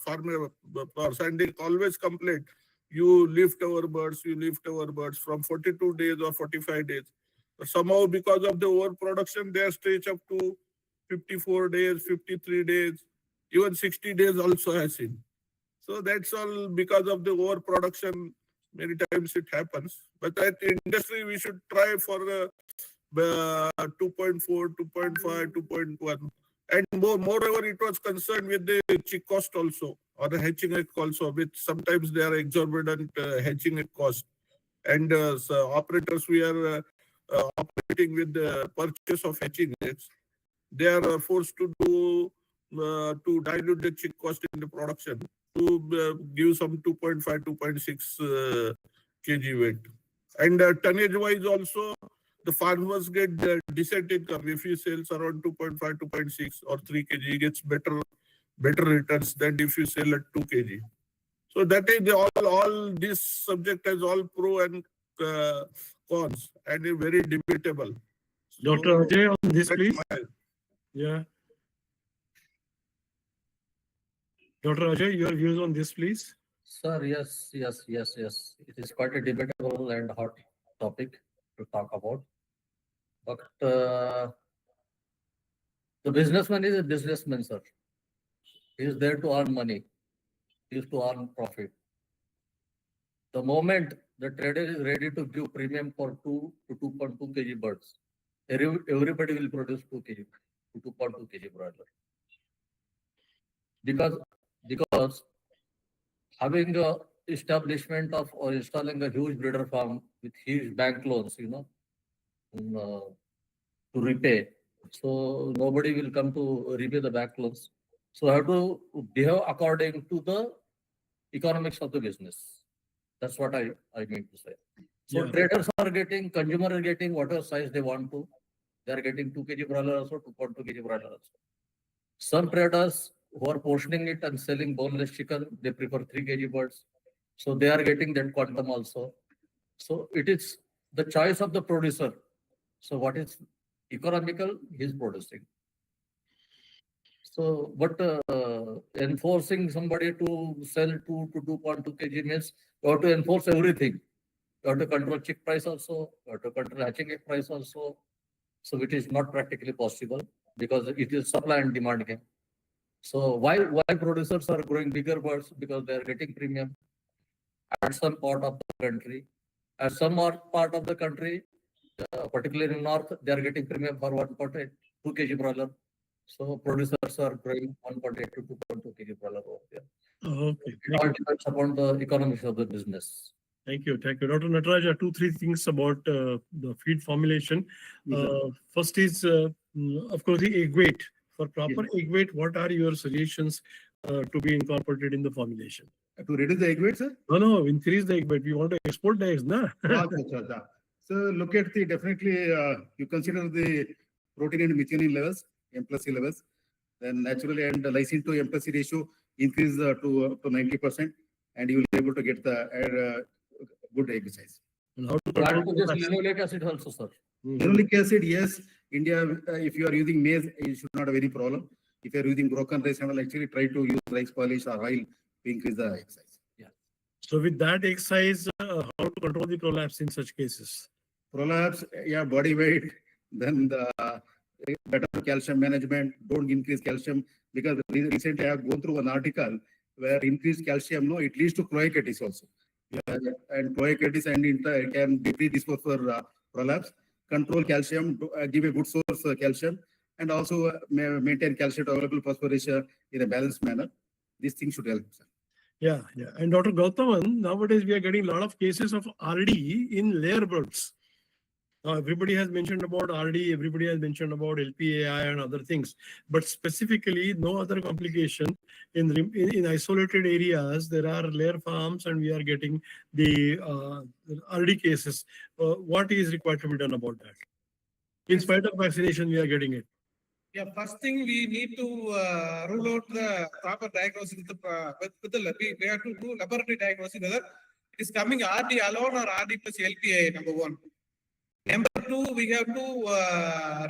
and they always complain, you lift our birds from 42 days or 45 days. But somehow because of the overproduction, they are stretched up to 54 days, 53 days, even 60 days also has seen. So that's all because of the overproduction. Many times it happens. But at industry, we should try for 2.4, 2.5, 2.1. And moreover, it was concerned with the chick cost also, or the hatching egg also, which sometimes they are exorbitant hatching egg cost. And so operators, we are operating with the purchase of hatching eggs. They are forced to dilute the chick cost in the production to give some 2.5, 2.6 kg weight. And tonnage wise also, the farmers get decent income. If he sells around 2.5, 2.6 or 3 kg, he gets better returns than if you sell at 2 kg. So that is all this subject has all pro and cons, and very debatable. Dr. Ajay, on this, please. Yeah. Dr. Ajay, your views on this, please. Sir, yes. It is quite a debatable and hot topic to talk about. But the businessman is a businessman, sir. He is there to earn money. He is to earn profit. The moment the trader is ready to give premium for 2 to 2.2 kg birds, everybody will produce 2 kg to 2.2 kg broiler. Because having a establishment of or installing a huge breeder farm with huge bank loans, to repay. So nobody will come to repay the bank loans. So I have to behave according to the economics of the business. That's what I mean to say. So traders are getting, consumer are getting whatever size they want to. They are getting 2 kg broiler also, 2.2 kg broiler also. Some traders who are portioning it and selling boneless chicken, they prefer 3 kg birds. So they are getting that quantum also. So it is the choice of the producer. So what is economical, he is producing. So, but enforcing somebody to sell 2 to 2.2 kg means you have to enforce everything. You have to control chick price also, you have to control hatching egg price also. So it is not practically possible because it is supply and demand game. So why producers are growing bigger birds? Because they are getting premium at some part of the country. At some part of the country, particularly in north, they are getting premium for 1.8, 2 kg broiler. So producers are growing 1.8 to 2.2 kg broiler over there. Okay. It all depends upon the economics of the business. Thank you. Thank you. Dr. Nataraja, 2-3 things about the feed formulation. First is, of course, the egg weight. For proper egg weight, what are your suggestions to be incorporated in the formulation? To reduce the egg weight, sir? No, increase the egg weight. We want to export the eggs, na? So look at the, definitely, you consider the protein and methionine levels, M+C levels, then naturally, and the lysine to M+C ratio increase to 90%, and you will be able to get the good egg size. And how to So add control to this the linoleic acid also, sir. Linoleic acid, yes. India, if you are using maize, you should not have any problem. If you are using broken rice, and actually try to use rice polish or oil to increase the egg size. Yeah. So with that egg size, how to control the prolapse in such cases? Prolapse, yeah, body weight, then the better calcium management, don't increase calcium, because recently I have gone through an article where increased calcium, no, it leads to cloacitis also. And cloacitis and it can predispose for prolapse. Control calcium, give a good source calcium, and also maintain calcium available phosphorus in a balanced manner. These things should help, sir. Yeah. And Dr. Gowthaman, nowadays we are getting a lot of cases of RD in layer birds. Everybody has mentioned about RD, everybody has mentioned about LPAI and other things, but specifically no other complication. In isolated areas, there are layer farms and we are getting the RD cases. What is required to be done about that? In spite of vaccination, we are getting it. Yeah, first thing we need to rule out the proper diagnosis with the we have to do laboratory diagnosis whether it is coming RD alone or RD plus LPA, number one. Number two, we have to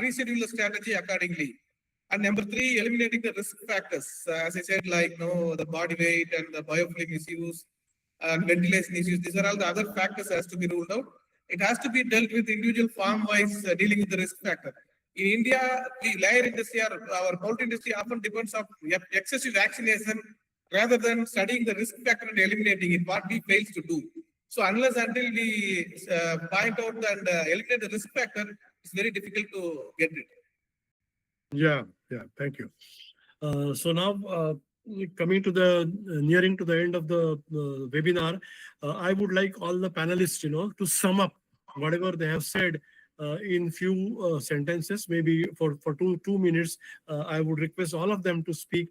reschedule the strategy accordingly. And number three, eliminating the risk factors. As I said, like the body weight and the biofilm issues and ventilation issues. These are all the other factors has to be ruled out. It has to be dealt with individual farm-wise dealing with the risk factor. In India, the layer industry, our poultry industry often depends on excessive vaccination rather than studying the risk factor and eliminating it, what we fail to do. So unless until we find out and eliminate the risk factor, it's very difficult to get it. Yeah, thank you. So now coming to the nearing to the end of the webinar, I would like all the panelists, to sum up whatever they have said in few sentences, maybe for 2 minutes. I would request all of them to speak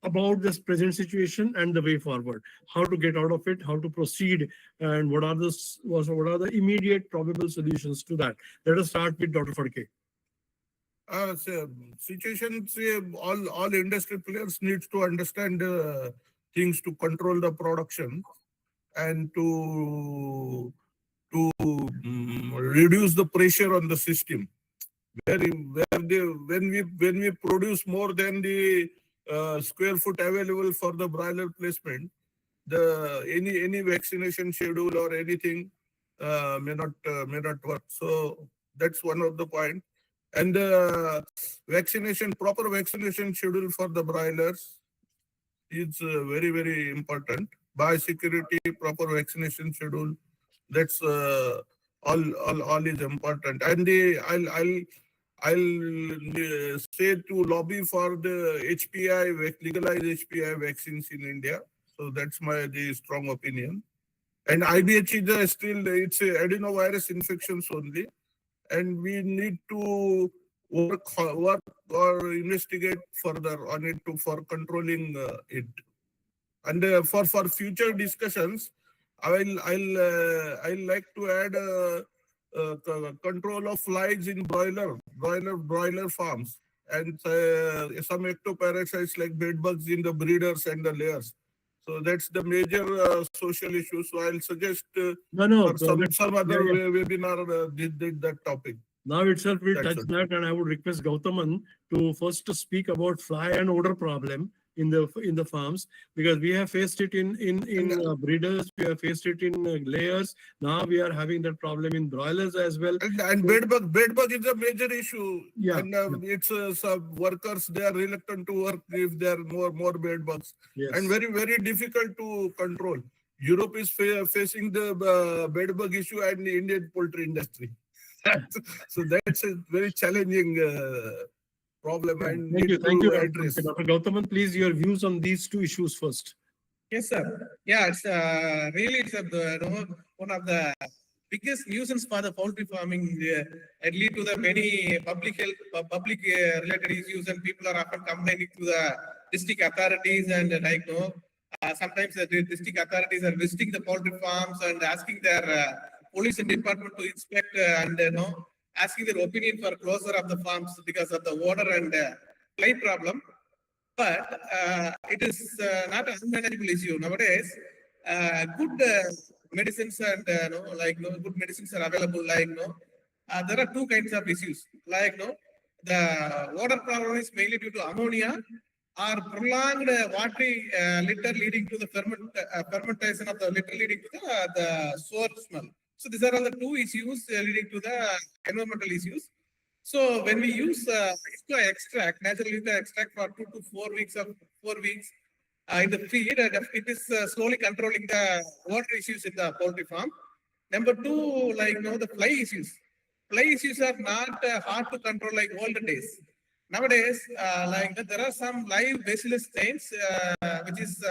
about this present situation and the way forward, how to get out of it, how to proceed, and what are the immediate probable solutions to that. Let us start with Dr. Phadke. Situations, all industry players need to understand things to control the production and to reduce the pressure on the system. When we produce more than the square foot available for the broiler placement, any vaccination schedule or anything may not work. So that's one of the point. And proper vaccination schedule for the broilers is very, very important. Biosecurity, proper vaccination schedule, that's all is important. And I'll say to lobby for the HPI, legalized HPI vaccines in India. So that's the strong opinion. And IBH is still, it's adenovirus infections only. And we need to work or investigate further on it for controlling it. And for future discussions, I'll like to add control of flies in broiler farms and some ectoparasites like bedbugs in the breeders and the layers. So that's the major social issue. So I'll suggest some other webinar did that topic. Now itself we'll That's touch it. that, and I would request Gowthaman to first speak about fly and odor problem in the farms, because we have faced it in breeders, we have faced it in layers. Now we are having that problem in broilers as well. And bed bug is a major issue. Yeah, And it's some workers, they are reluctant to work if there are more bed bugs. Yes. And very, very difficult to control. Europe is facing the bed bug issue and the Indian poultry industry. So that's a very challenging problem. And Thank you, address. Dr. Gowthaman. Please, your views on these two issues first. Yes, sir. Yeah, it's really one of the biggest nuisance for the poultry farming. It lead to the many public related issues, and people are often complaining to the district authorities, and sometimes the district authorities are visiting the poultry farms and asking their police department to inspect and asking their opinion for closure of the farms because of the water and fly problem. But it is not an unmanageable issue nowadays. Good medicines and good medicines are available. There are two kinds of issues. The water problem is mainly due to ammonia or prolonged watery litter leading to the fermentation of the litter leading to the sour smell. So these are all the two issues leading to the environmental issues. So when we use natural extract for 2 to 4 weeks in the feed, it is slowly controlling the water issues in the poultry farm. Number two, the fly issues. Fly issues are not hard to control like olden days. Nowadays, there are some live bacillus strains which is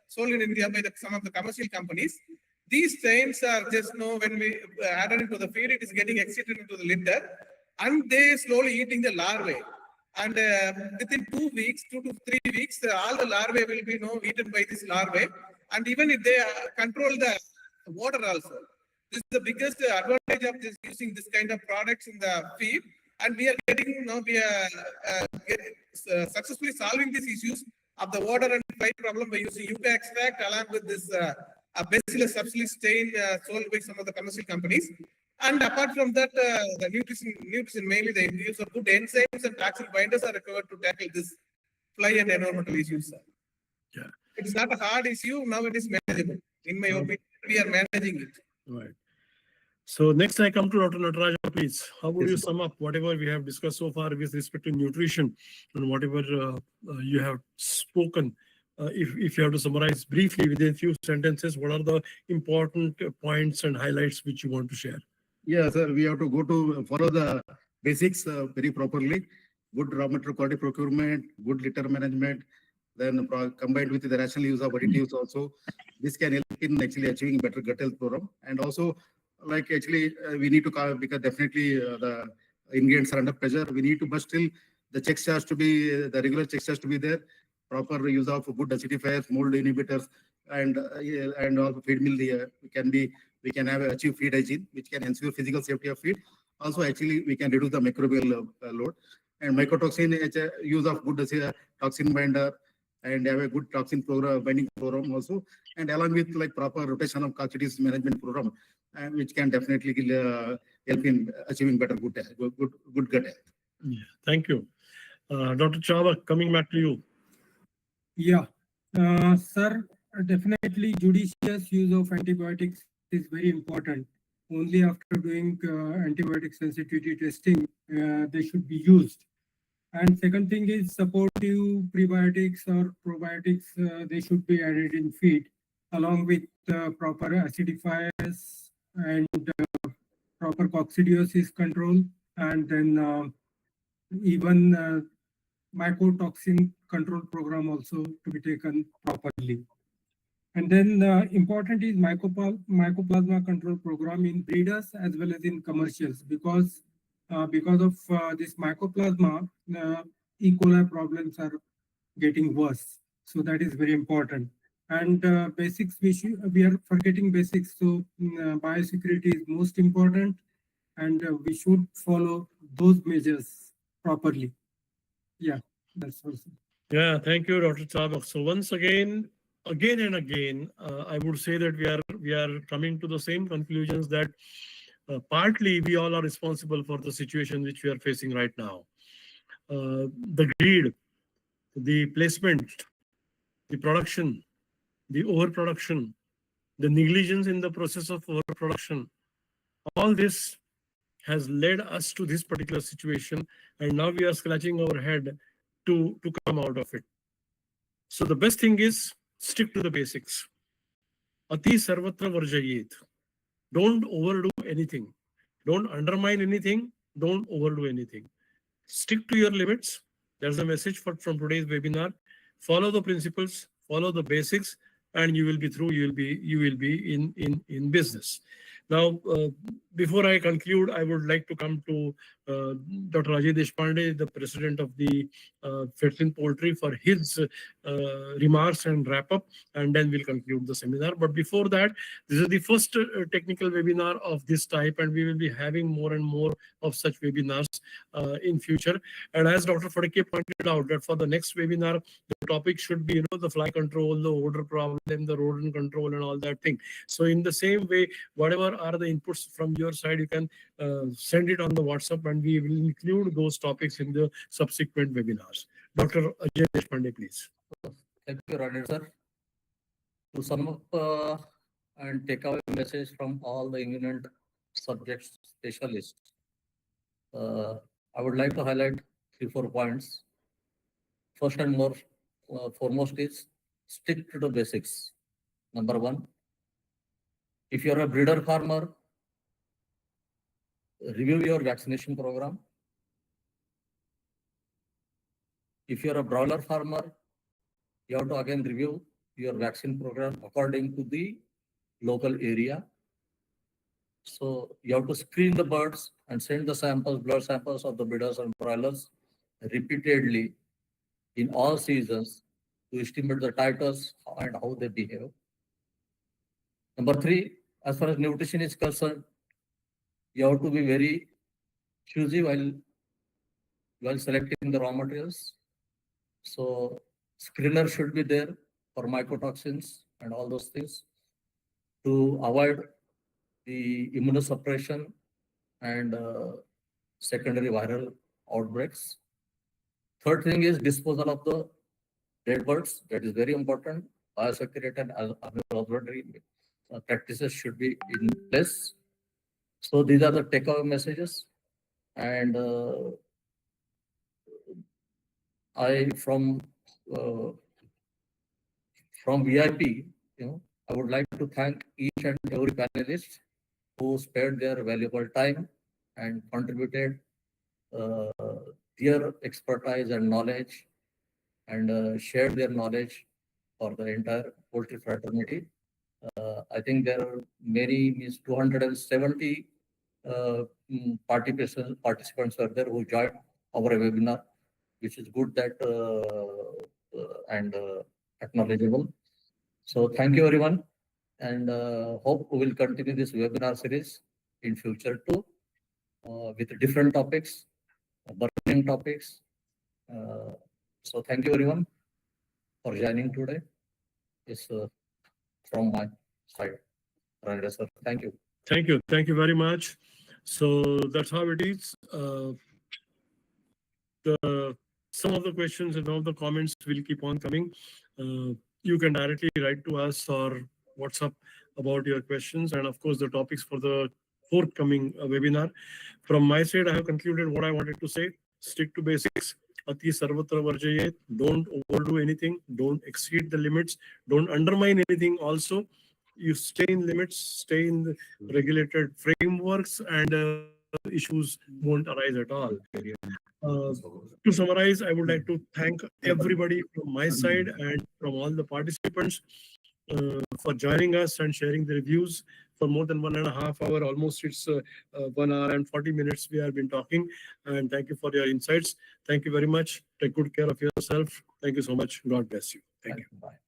sold in India by some of the commercial companies. These strains are just when we add it into the feed, it is getting excited into the litter, and they slowly eating the larvae. And within 2 weeks, 2 to 3 weeks, all the larvae will be eaten by this larvae. And even if they control the water also, this is the biggest advantage of using this kind of products in the feed. And we are getting, successfully solving these issues of the water and fly problem by using yucca extract along with this bacillus subtilis stain sold by some of the commercial companies. And apart from that, the nutrition mainly the use of good enzymes and toxin binders are required to tackle this fly and environmental issues. Yeah. It's not a hard issue. Now it is manageable. In my opinion, we are managing it. Right. So next I come to Dr. Nataraja, please. How would you sum up whatever we have discussed so far with respect to nutrition and whatever you have spoken? If you have to summarize briefly within a few sentences, what are the important points and highlights which you want to share? Yeah, sir, we have to follow the basics very properly. Good raw material quality procurement, good litter management, then combined with the rational use of additives also. This can help in actually achieving better gut health program. And also, we need to, because definitely the ingredients are under pressure. We need to, but still the checks has to be, the regular checks has to be there. Proper use of good acidifiers, mold inhibitors, and also feed mill. We can have achieve feed hygiene, which can ensure physical safety of feed. Also, actually, we can reduce the microbial load. And mycotoxin, use of good toxin binder, and have a good toxin binding program also. And along with proper rotation of coccidius management program, which can definitely help in achieving better good gut health. Yeah, thank you. Dr. Chawak, coming back to you. Yeah, sir, definitely judicious use of antibiotics is very important. Only after doing antibiotic sensitivity testing, they should be used. And second thing is supportive prebiotics or probiotics, they should be added in feed along with proper acidifiers and proper coccidiosis control, and then even mycotoxin control program also to be taken properly. And then important is mycoplasma control program in breeders as well as in commercials, because of this mycoplasma, E. coli problems are getting worse. So that is very important. And basics, we are forgetting basics. So biosecurity is most important, and we should follow those measures properly. Yeah, that's also. Yeah, thank you, Dr. Chawak. So once again and again, I would say that we are coming to the same conclusions that partly we all are responsible for the situation which we are facing right now. The greed, the placement, the production, the overproduction, the negligence in the process of overproduction, all this has led us to this particular situation, and now we are scratching our head to come out of it. So the best thing is stick to the basics. Ati sarvatra varjayet. Don't overdo anything. Don't undermine anything. Don't overdo anything. Stick to your limits. There's a message from today's webinar. Follow the principles, follow the basics, and you will be through. You will be in business. Now, before I conclude, I would like to come to Dr. Ajay Deshpande, the president of the Vetsinpoultry, for his remarks and wrap up, and then we'll conclude the seminar. But before that, this is the first technical webinar of this type, and we will be having more and more of such webinars in future. And as Dr. Phadke pointed out, that for the next webinar, the topic should be, the fly control, the odor problem, the rodent control, and all that thing. So in the same way, whatever are the inputs from your side, you can send it on the WhatsApp, and we will include those topics in the subsequent webinars. Dr. Ajay Deshpande, please. Thank you, Ranade sir. To sum up and take away a message from all the eminent subject specialists, I would like to highlight 3-4 points. First and foremost is stick to the basics. Number one, if you're a breeder farmer, review your vaccination program. If you're a broiler farmer, you have to again review your vaccine program according to the local area. So you have to screen the birds and send the samples, blood samples of the breeders and broilers repeatedly in all seasons to estimate the titers and how they behave. Number 3, as far as nutrition is concerned, you have to be very choosy while selecting the raw materials. So screener should be there for mycotoxins and all those things to avoid the immunosuppression and secondary viral outbreaks. Third thing is disposal of the dead birds. That is very important. Biosecurity and laboratory practices should be in place. So these are the takeaway messages. And from VIP, I would like to thank each and every panelist who spared their valuable time and contributed their expertise and knowledge and shared their knowledge for the entire poultry fraternity. I think there are many, 270 participants are there who joined our webinar, which is good that and acknowledgeable. So thank you everyone, and hope we will continue this webinar series in future too with different topics, burning topics. So thank you everyone for joining today. It's from my side. Ranade sir, thank you. Thank you. Thank you very much. So that's how it is. Some of the questions and all the comments will keep on coming. You can directly write to us or WhatsApp about your questions, and of course the topics for the forthcoming webinar. From my side, I have concluded what I wanted to say. Stick to basics. Ati sarvatra varjayet. Don't overdo anything. Don't exceed the limits. Don't undermine anything also. You stay in limits, stay in the regulated frameworks, and issues won't arise at all. To summarize, I would like to thank everybody from my side and from all the participants for joining us and sharing the reviews for more than 1.5 hours. Almost it's 1 hour and 40 minutes we have been talking. And thank you for your insights. Thank you very much. Take good care of yourself. Thank you so much. God bless you. Thank you. Bye.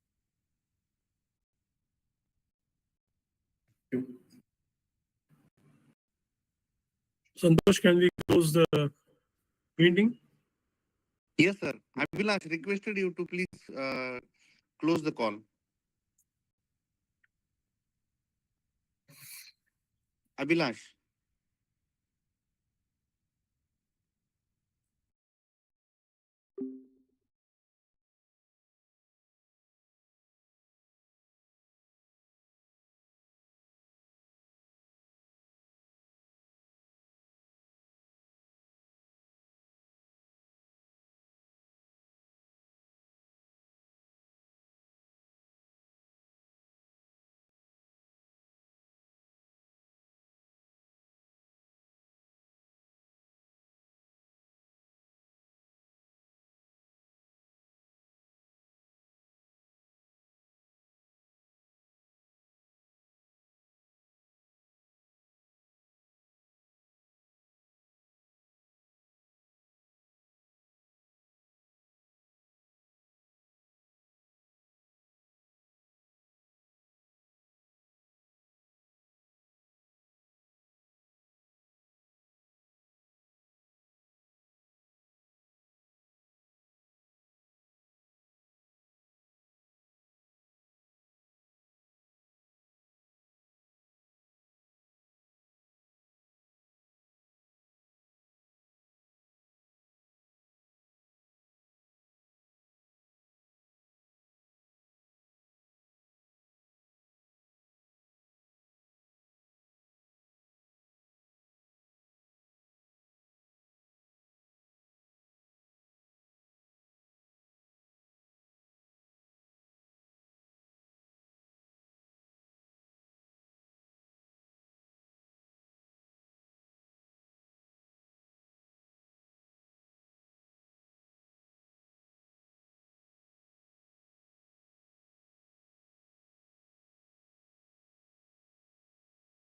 Santosh, can we close the meeting? Yes, sir. Abhilash requested you to please close the call. Abhilash.